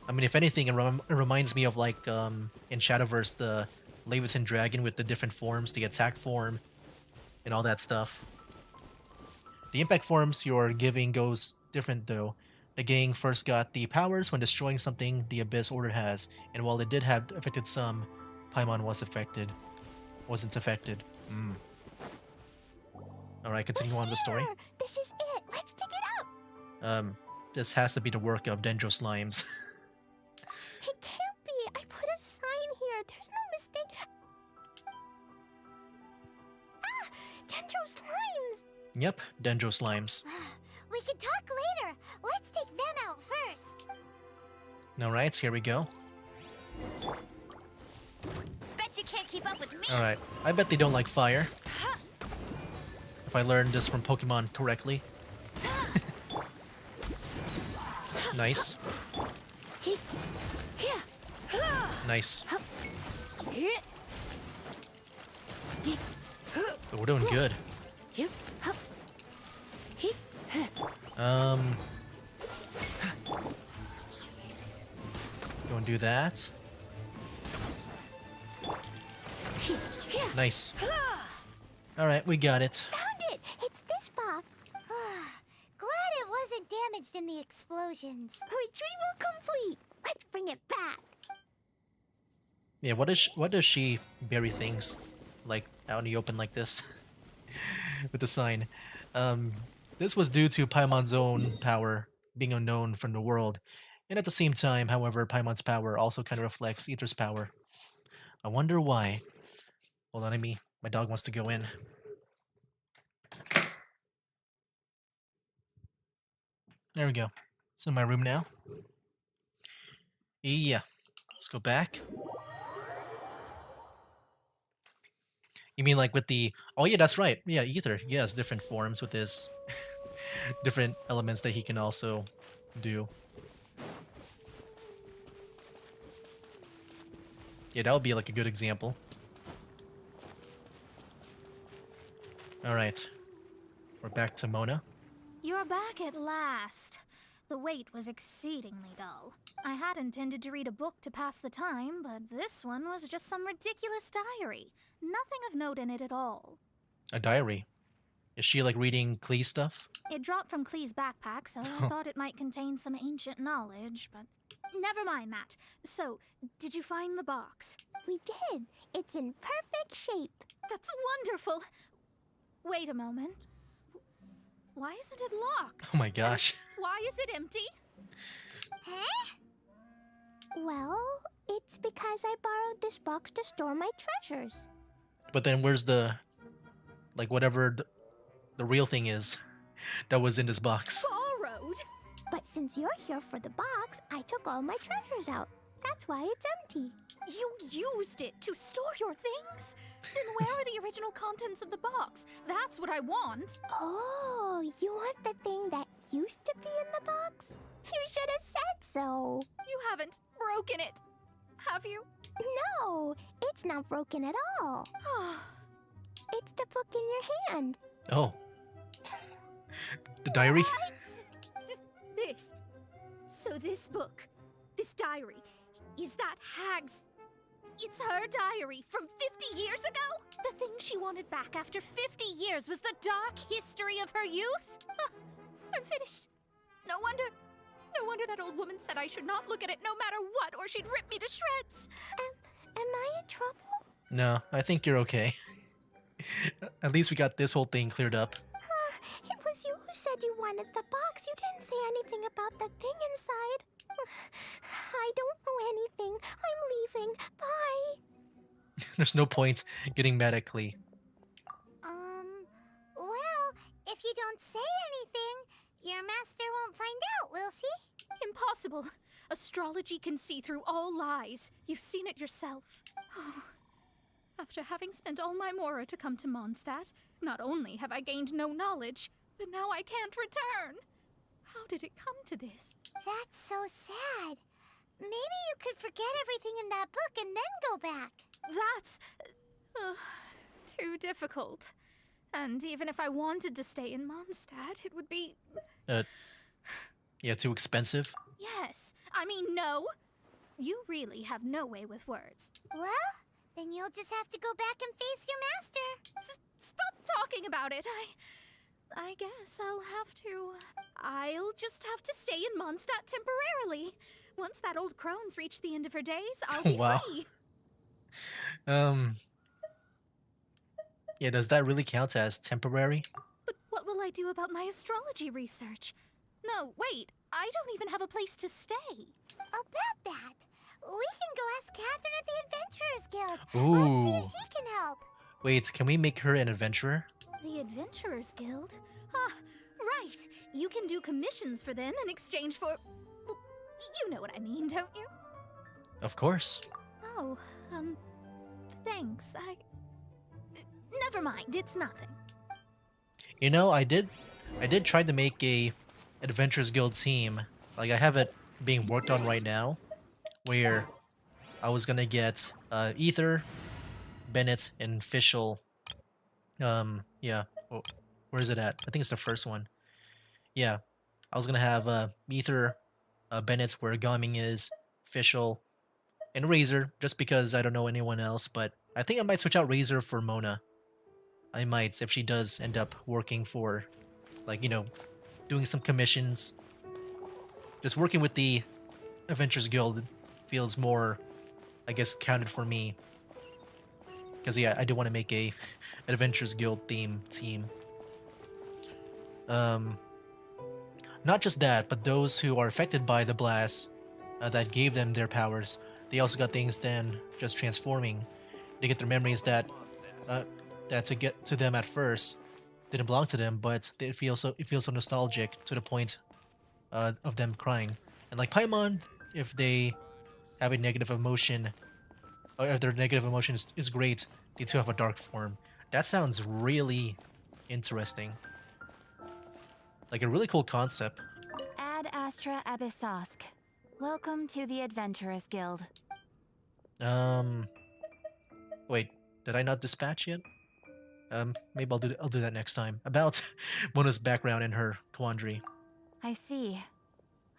I mean, if anything, it reminds me of like in Shadowverse the Leviathan Dragon with the different forms, the attack form, and all that stuff. The impact forms you're giving goes different though. The gang first got the powers when destroying something the Abyss Order has, and while it did have affected some, Paimon wasn't affected. Alright, continue on the story. This is it. Let's dig it up. This has to be the work of Dendro Slimes. It can't be. I put a sign here. There's no mistake. Ah, Dendro's lines. Yep, Dendro Slimes. We can talk later. Let's take them out first. Alright, here we go. Bet you can't keep up with me. Alright, I bet they don't like fire. If I learned this from Pokemon correctly. Nice. Nice. Oh, we're doing good. Go and do that. Nice. Alright, we got it. Found it. It's this box. Glad it wasn't damaged in the explosions. Retrieval complete. Let's bring it back. Yeah, what does she bury things like out in the open like this with the sign? This was due to Paimon's own power being unknown from the world, and at the same time, however, Paimon's power also kind of reflects Aether's power. I wonder why. Hold on, my dog wants to go in. There we go. It's in my room now. Yeah, let's go back. You mean like with the... Oh yeah, that's right. Yeah, Ether. He has different forms with his different elements that he can also do. Yeah, that would be like a good example. Alright. We're back to Mona. You're back at last. The wait was exceedingly dull. I had intended to read a book to pass the time, but this one was just some ridiculous diary. Nothing of note in it at all. A diary? Is she like reading Klee stuff? It dropped from Klee's backpack, so I thought it might contain some ancient knowledge, but... Never mind that. So, did you find the box? We did. It's in perfect shape. That's wonderful! Wait a moment. Why isn't it locked? Oh my gosh. Why is it empty? Huh? Well, it's because I borrowed this box to store my treasures. But then where's the... like whatever the real thing is that was in this box? Borrowed? But since you're here for the box, I took all my treasures out. That's why it's empty. You used it to store your things? Then where are the original contents of the box? That's what I want. Oh, you want the thing that used to be in the box? You should have said so. You haven't broken it, have you? No, it's not broken at all. It's the book in your hand. Oh. The diary? This. So this book, this diary, is that Hag's... It's her diary from 50 years ago? The thing she wanted back after 50 years was the dark history of her youth? I'm finished. No wonder that old woman said I should not look at it no matter what, or she'd rip me to shreds. Am I in trouble? No, I think you're okay. At least we got this whole thing cleared up. It was you who said you wanted the box. You didn't say anything about the thing inside. I don't know anything. I'm leaving. Bye. There's no point getting mad at Klee. Well, if you don't say anything, your master won't find out, will she? Impossible. Astrology can see through all lies. You've seen it yourself. After having spent all my mora to come to Mondstadt, not only have I gained no knowledge, but now I can't return. How did it come to this? That's so sad. Maybe you could forget everything in that book and then go back. That's too difficult. And even if I wanted to stay in Mondstadt, it would be... Yeah, too expensive. Yes. I mean, no. You really have no way with words. Well, then you'll just have to go back and face your master. Stop talking about it. I guess I'll just have to stay in Mondstadt temporarily. Once that old crone's reached the end of her days, I'll be Wow. free. Yeah, does that really count as temporary? But what will I do about my astrology research? No, wait. I don't even have a place to stay. About that, we can go ask Catherine at the Adventurers Guild. Ooh. Let's see if she can help. Wait, can we make her an adventurer? The Adventurers Guild? Ah, right. You can do commissions for them in exchange for... Well, you know what I mean, don't you? Of course. Oh, thanks. Never mind, it's nothing. You know, I did try to make a Adventurers Guild team. Like, I have it being worked on right now, where I was gonna get Ether, Bennett, and Fischl. Yeah. Oh, where is it at? I think it's the first one. Yeah, I was gonna have Ether, Bennett, where Gaming is, Fischl, and Razor, just because I don't know anyone else. But I think I might switch out Razor for Mona. I might, if she does end up working for, like, you know, doing some commissions. Just working with the Adventurers Guild feels more, I guess, counted for me. Because, yeah, I do want to make a an Adventurers Guild theme team. Not just that, but those who are affected by the blast that gave them their powers, they also got things then just transforming. They get their memories that to get to them at first didn't belong to them, but it feels so nostalgic to the point of them crying. And like Paimon, if they have a negative emotion, or if their negative emotion is great, they too have a dark form. That sounds really interesting. Like a really cool concept. Ad Astra Abyssosk. Welcome to the Adventurers Guild. Wait, did I not dispatch yet? Maybe I'll do that next time. About Mona's background and her quandary. I see.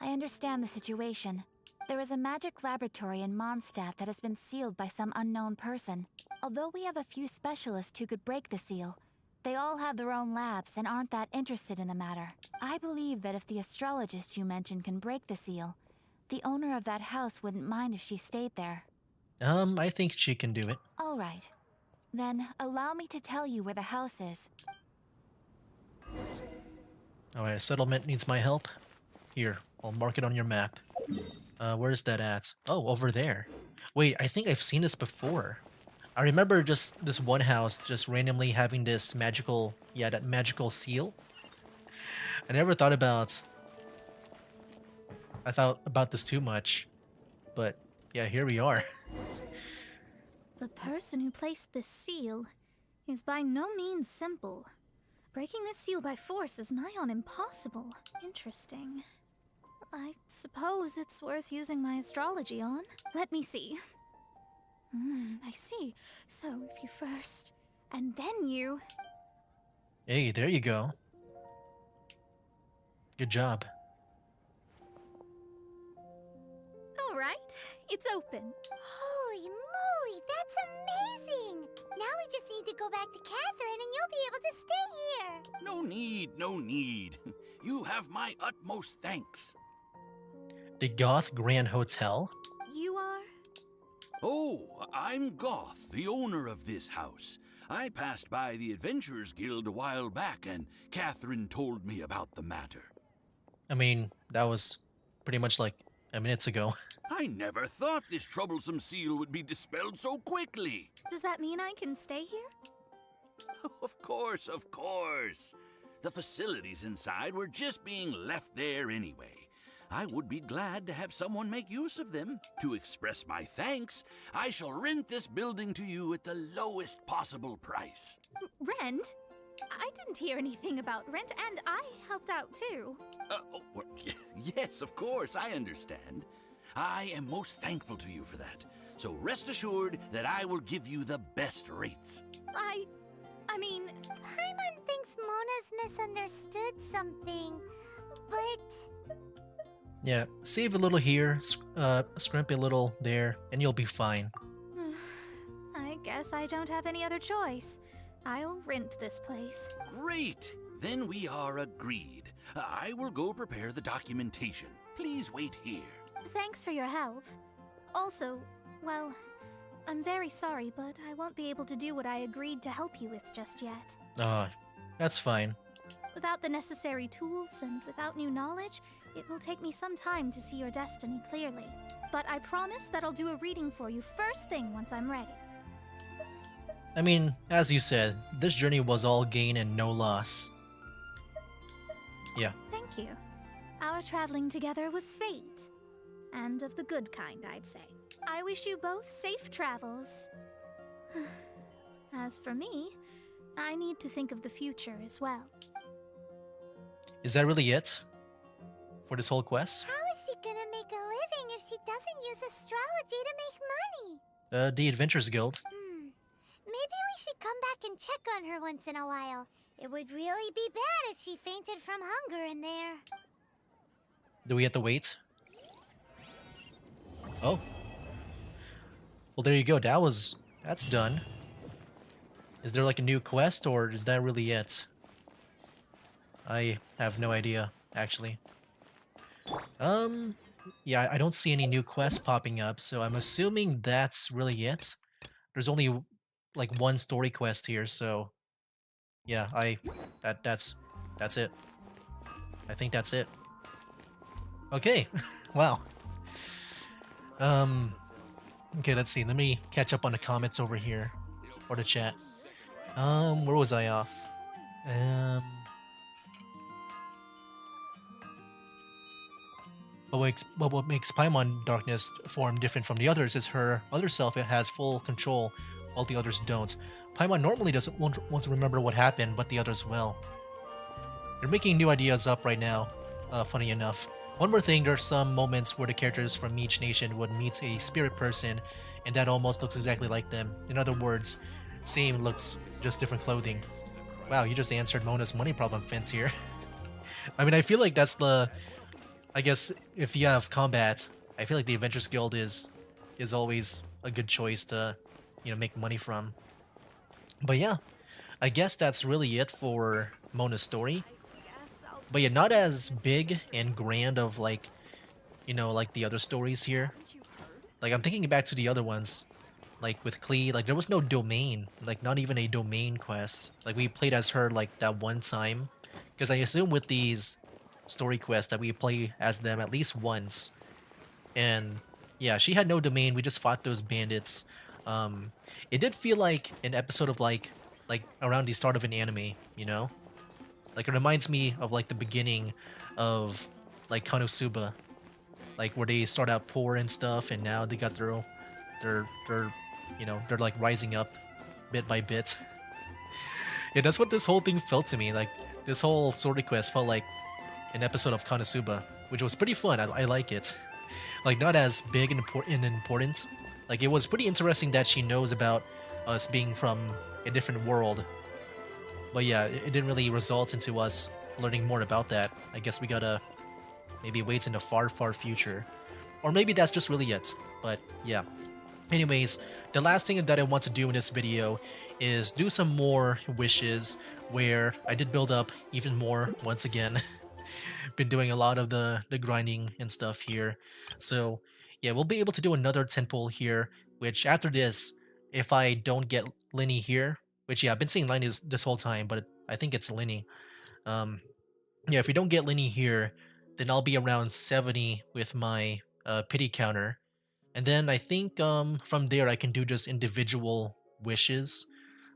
I understand the situation. There is a magic laboratory in Mondstadt that has been sealed by some unknown person. Although we have a few specialists who could break the seal, they all have their own labs and aren't that interested in the matter. I believe that if the astrologist you mentioned can break the seal, the owner of that house wouldn't mind if she stayed there. I think she can do it. All right. Then allow me to tell you where the house is. Alright, a settlement needs my help. Here, I'll mark it on your map. Where's that at? Oh, over there. Wait, I think I've seen this before. I remember just this one house just randomly having this magical, yeah, that magical seal. I never thought about this too much. But yeah, here we are. The person who placed this seal is by no means simple. Breaking this seal by force is nigh on impossible. Interesting. I suppose it's worth using my astrology on. Let me see. I see. So if you first, and then you... Hey, there you go. Good job. All right, it's open. Holy moly, that's amazing! Now we just need to go back to Catherine and you'll be able to stay here. No need, no need. You have my utmost thanks. The Goth Grand Hotel? You are? Oh, I'm Goth, the owner of this house. I passed by the Adventurers Guild a while back, and Catherine told me about the matter. I mean, that was pretty much like minutes ago. I never thought this troublesome seal would be dispelled so quickly. Does that mean I can stay here? Of course, of course. The facilities inside were just being left there anyway. I would be glad to have someone make use of them. To express my thanks, I shall rent this building to you at the lowest possible price. Rent? I didn't hear anything about rent, and I helped out too. Yes, of course, I understand. I am most thankful to you for that. So rest assured that I will give you the best rates. I mean... Paimon thinks Mona's misunderstood something, but... Yeah, save a little here, scrimp a little there, and you'll be fine. I guess I don't have any other choice. I'll rent this place. Great! Then we are agreed. I will go prepare the documentation. Please wait here. Thanks for your help. Also, well, I'm very sorry, but I won't be able to do what I agreed to help you with just yet. That's fine. Without the necessary tools and without new knowledge, it will take me some time to see your destiny clearly. But I promise that I'll do a reading for you first thing once I'm ready. I mean, as you said, this journey was all gain and no loss. Yeah. Thank you. Our traveling together was fate. And of the good kind, I'd say. I wish you both safe travels. As for me, I need to think of the future as well. Is that really it? For this whole quest? How is she gonna make a living if she doesn't use astrology to make money? The Adventurers Guild. Maybe we should come back and check on her once in a while. It would really be bad if she fainted from hunger in there. Do we have to wait? Oh. Well, there you go. That's done. Is there like a new quest, or is that really it? I have no idea, actually. Yeah, I don't see any new quests popping up, so I'm assuming that's really it. There's only like one story quest here, so yeah, that's it. I think that's it. Okay. Wow. Okay, let's see. Let me catch up on the comments over here, or the chat. Where was I off? What makes Paimon Darkness form different from the others is her other self. It has full control, while the others don't. Paimon normally doesn't want to remember what happened, but the others will. They're making new ideas up right now, funny enough. One more thing, there are some moments where the characters from each nation would meet a spirit person, and that almost looks exactly like them. In other words, same looks, just different clothing. Wow, you just answered Mona's money problem fence here. I mean, I feel like that's the... I guess if you have combat, I feel like the Adventurers Guild is always a good choice to, you know, make money from. But yeah, I guess that's really it for Mona's story. But yeah, not as big and grand of like, you know, like the other stories here. Like I'm thinking back to the other ones, like with Klee, like there was no domain, like not even a domain quest. Like we played as her like that one time, because I assume with these story quests that we play as them at least once. And yeah, she had no domain. We just fought those bandits. It did feel like an episode of like around the start of an anime, you know? Like it reminds me of like the beginning of like Konosuba, like where they start out poor and stuff, and now they got their you know, they're like rising up bit by bit. Yeah, that's what this whole thing felt to me. Like this whole story quest felt like an episode of Konosuba, which was pretty fun. I like it. Like not as big and important. Like it was pretty interesting that she knows about us being from a different world. But yeah, it didn't really result into us learning more about that. I guess we gotta maybe wait in the far, far future. Or maybe that's just really it. But yeah. Anyways, the last thing that I want to do in this video is do some more wishes where I did build up even more once again. Been doing a lot of the grinding and stuff here. So yeah, we'll be able to do another 10 pull here which after this, if I don't get Linny here, which yeah, I've been seeing Linny this whole time, but I think it's Linny. Yeah, if we don't get Linny here, then I'll be around 70 with my pity counter. And then I think from there I can do just individual wishes.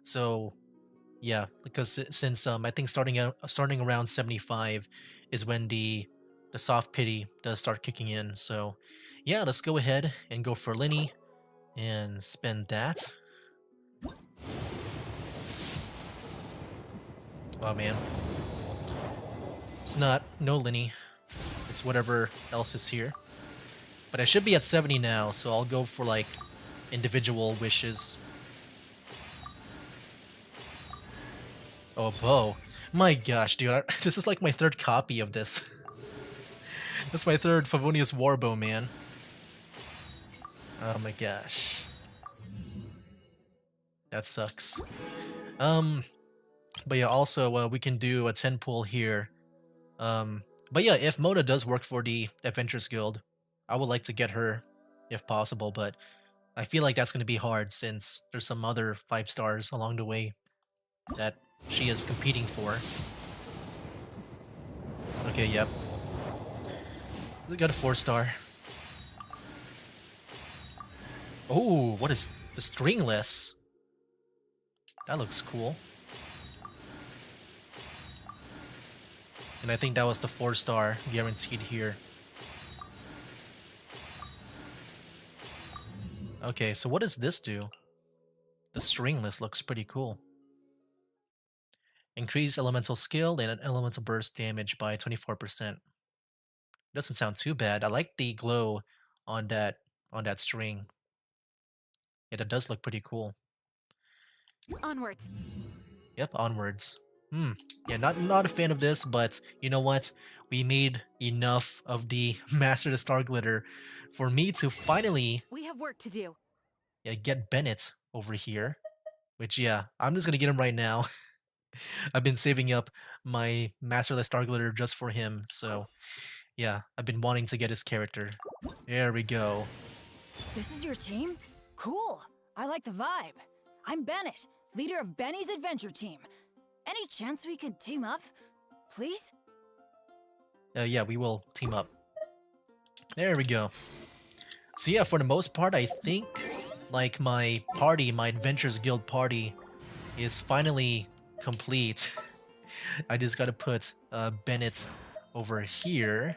So yeah, because since I think starting around 75 is when the soft pity does start kicking in. So yeah, let's go ahead and go for Linny and spend that. Oh man. It's no Linny. It's whatever else is here. But I should be at 70 now, so I'll go for like individual wishes. Oh, a bow. My gosh, dude, this is like my third copy of this. That's my third Favonius Warbow, man. Oh my gosh. That sucks. But yeah, also we can do a 10 pull here. But yeah, if Mona does work for the Adventurers Guild, I would like to get her if possible, but I feel like that's going to be hard since there's some other 5 stars along the way that she is competing for. Okay, yep. We got a 4-star. Oh, what is the stringless? That looks cool. And I think that was the 4-star guaranteed here. Okay, so what does this do? The stringless looks pretty cool. Increase elemental skill and elemental burst damage by 24%. Doesn't sound too bad. I like the glow on that string. Yeah, that does look pretty cool. Onwards. Yep, onwards. Yeah, not a fan of this, but you know what? We made enough of the Master the Star Glitter for me to finally We have work to do. get Bennett over here. Which yeah, I'm just gonna get him right now. I've been saving up my Master the Star Glitter just for him, so yeah, I've been wanting to get his character. There we go. This is your team? Cool. I like the vibe. I'm Bennett, leader of Benny's adventure team. Any chance we could team up? Please? Yeah, we will team up. There we go. So yeah, for the most part, I think like my party, my Adventures Guild party, is finally complete. I just gotta put Bennett over here.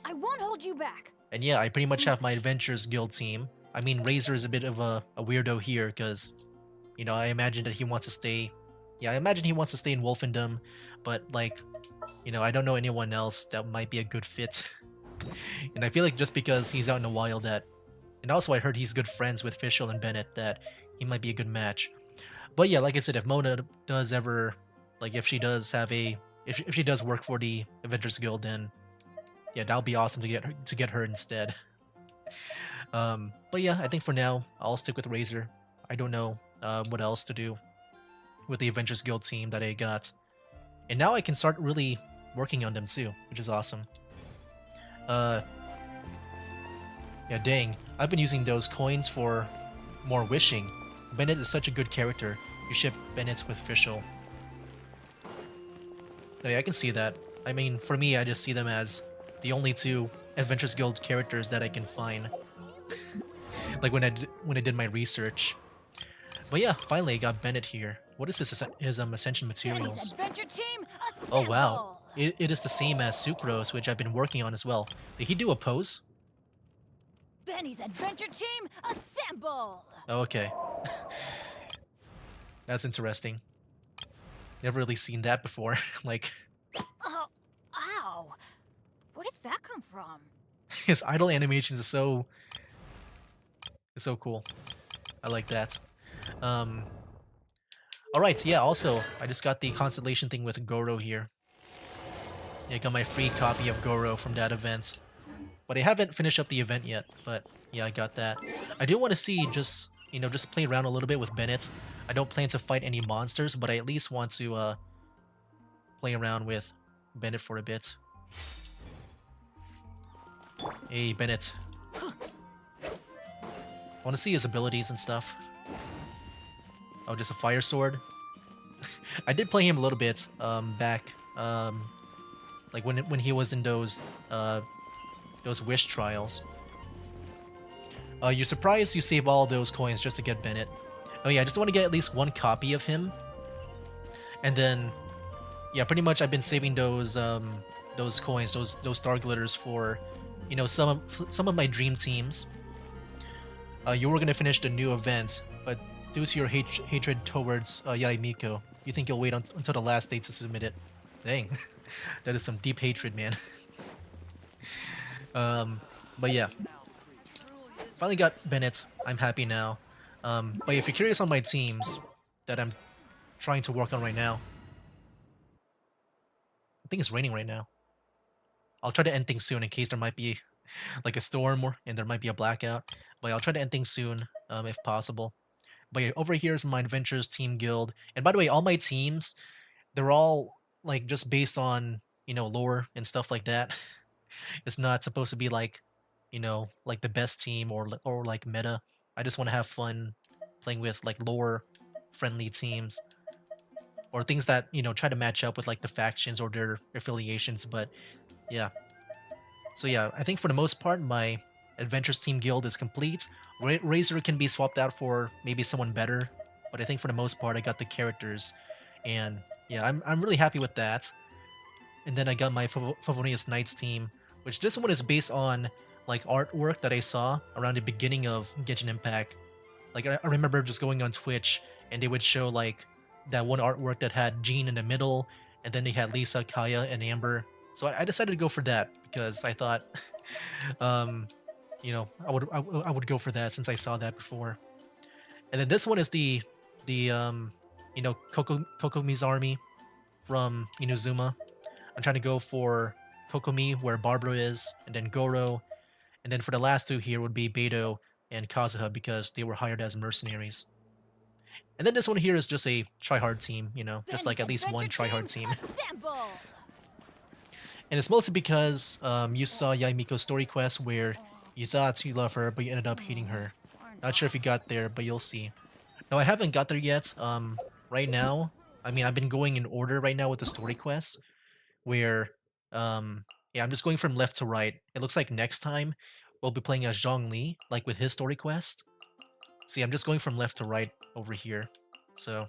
I won't hold you back. And yeah, I pretty much have my Adventures Guild team. I mean, Razor is a bit of a weirdo here because, you know, I imagine that he wants to stay. Yeah, I imagine he wants to stay in Wolfendom, but like, you know, I don't know anyone else that might be a good fit. And I feel like just because he's out in the wild that, and also I heard he's good friends with Fischl and Bennett, that he might be a good match. But yeah, like I said, if Mona does ever, like if she does have a, if she does work for the Adventures Guild, then yeah, that would be awesome to get her instead. But yeah, I think for now I'll stick with Razor. I don't know what else to do with the Adventures Guild team that I got, and now I can start really working on them too, which is awesome. Yeah, dang, I've been using those coins for more wishing. Bennett is such a good character. You ship Bennett with Fischl. Oh, yeah, I can see that. I mean, for me, I just see them as the only 2 Adventures Guild characters that I can find. Like when I did my research. But yeah, finally I got Bennett here. What is his Ascension materials? Benny's adventure team, Oh wow, assemble! it is the same as Sucrose, which I've been working on as well. Did he do a pose? Benny's adventure team, assemble! Oh, okay. That's interesting. Never really seen that before. Like, Oh, ow! Where did that come from? his idle animations are so cool. I like that. Alright, yeah, also, I just got the constellation thing with Goro here. Yeah, I got my free copy of Goro from that event. But I haven't finished up the event yet, but yeah, I got that. I do want to see just play around a little bit with Bennett. I don't plan to fight any monsters, but I at least want to play around with Bennett for a bit. Hey, Bennett. I want to see his abilities and stuff. Oh, just a fire sword. I did play him a little bit back, like when he was in those wish trials. You're surprised you save all those coins just to get Bennett. Oh yeah, I just want to get at least one copy of him, and then yeah, pretty much I've been saving those coins, those star glitters for, you know, some of my dream teams. You were gonna finish the new event, but due to your hatred towards Yaimiko, you think you'll wait until the last day to submit it. Dang, that is some deep hatred, man. But yeah, finally got Bennett. I'm happy now. But if you're curious on my teams that I'm trying to work on right now, I think it's raining right now. I'll try to end things soon in case there might be like a storm and there might be a blackout. But I'll try to end things soon, if possible. But yeah, over here is my Adventures Team Guild. And by the way, all my teams, they're all like just based on, you know, lore and stuff like that. It's not supposed to be like, you know, like the best team or like meta. I just want to have fun playing with like lore friendly teams or things that, you know, try to match up with like the factions or their affiliations. But yeah, so yeah, I think for the most part my Adventures Team Guild is complete. Razor can be swapped out for maybe someone better, but I think for the most part I got the characters, and yeah, I'm really happy with that. And then I got my Favonius Knights team, which this one is based on like artwork that I saw around the beginning of Genshin Impact. Like I remember just going on Twitch and they would show like that one artwork that had Jean in the middle, and then they had Lisa, Kaya, and Amber. So I decided to go for that because I thought, you know, I would go for that since I saw that before. And then this one is the you know, Kokomi's army from Inazuma. I'm trying to go for Kokomi where Barbara is, and then Goro, and then for the last two here would be Beidou and Kazuha because they were hired as mercenaries. And then this one here is just a try-hard team, you know, just like at least one try-hard team. And it's mostly because you saw Yaimiko's story quest where you thought you love her, but you ended up hating her. Not sure if you got there, but you'll see. No, I haven't got there yet. Right now, I mean, I've been going in order right now with the story quests, where, yeah, I'm just going from left to right. It looks like next time we'll be playing as Zhongli, like with his story quest. See, I'm just going from left to right over here. So,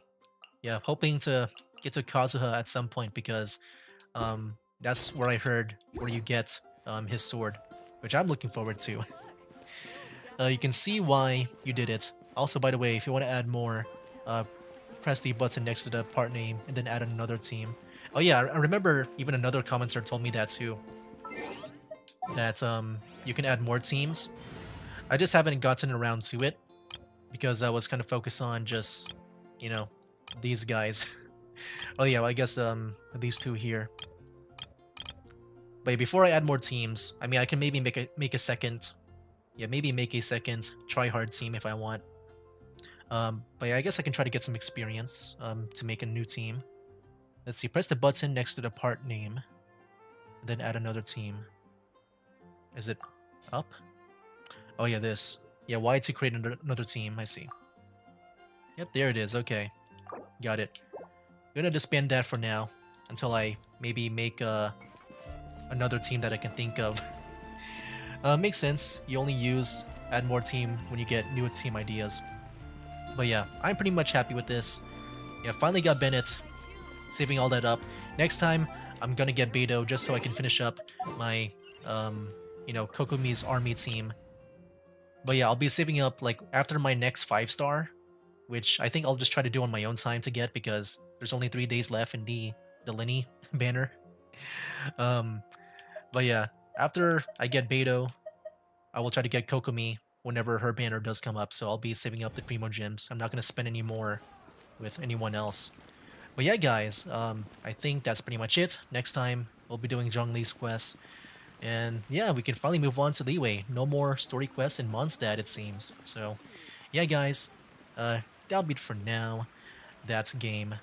yeah, hoping to get to Kazuha at some point because, that's where I heard where you get his sword, which I'm looking forward to. You can see why you did it. Also, by the way, if you want to add more, press the button next to the part name and then add another team. Oh yeah, I remember even another commenter told me that too. That you can add more teams. I just haven't gotten around to it because I was kind of focused on just, you know, these guys. Oh yeah, well, I guess these two here. But before I add more teams, I mean, I can maybe make a second, yeah, maybe make a second try-hard team if I want. But yeah, I guess I can try to get some experience to make a new team. Let's see, press the button next to the part name, and then add another team. Is it up? Oh yeah, this. Yeah, Y to create another team, I see. Yep, there it is, okay. Got it. I'm gonna disband that for now, until I maybe make another team that I can think of. Makes sense, you only add more team when you get new team ideas. But yeah, I'm pretty much happy with this. Yeah, finally got Bennett, saving all that up. Next time, I'm gonna get Beidou just so I can finish up my, you know, Kokomi's army team. But yeah, I'll be saving up, like, after my next 5-star, which I think I'll just try to do on my own time to get because there's only 3 days left in the Lenny banner. But yeah, after I get Beidou, I will try to get Kokomi whenever her banner does come up, so I'll be saving up the Primo Gems. I'm not going to spend any more with anyone else. But yeah, guys, I think that's pretty much it. Next time, we'll be doing Zhongli's quests. And yeah, we can finally move on to Liyue. No more story quests in Mondstadt, it seems. So yeah, guys, that'll be it for now. That's game.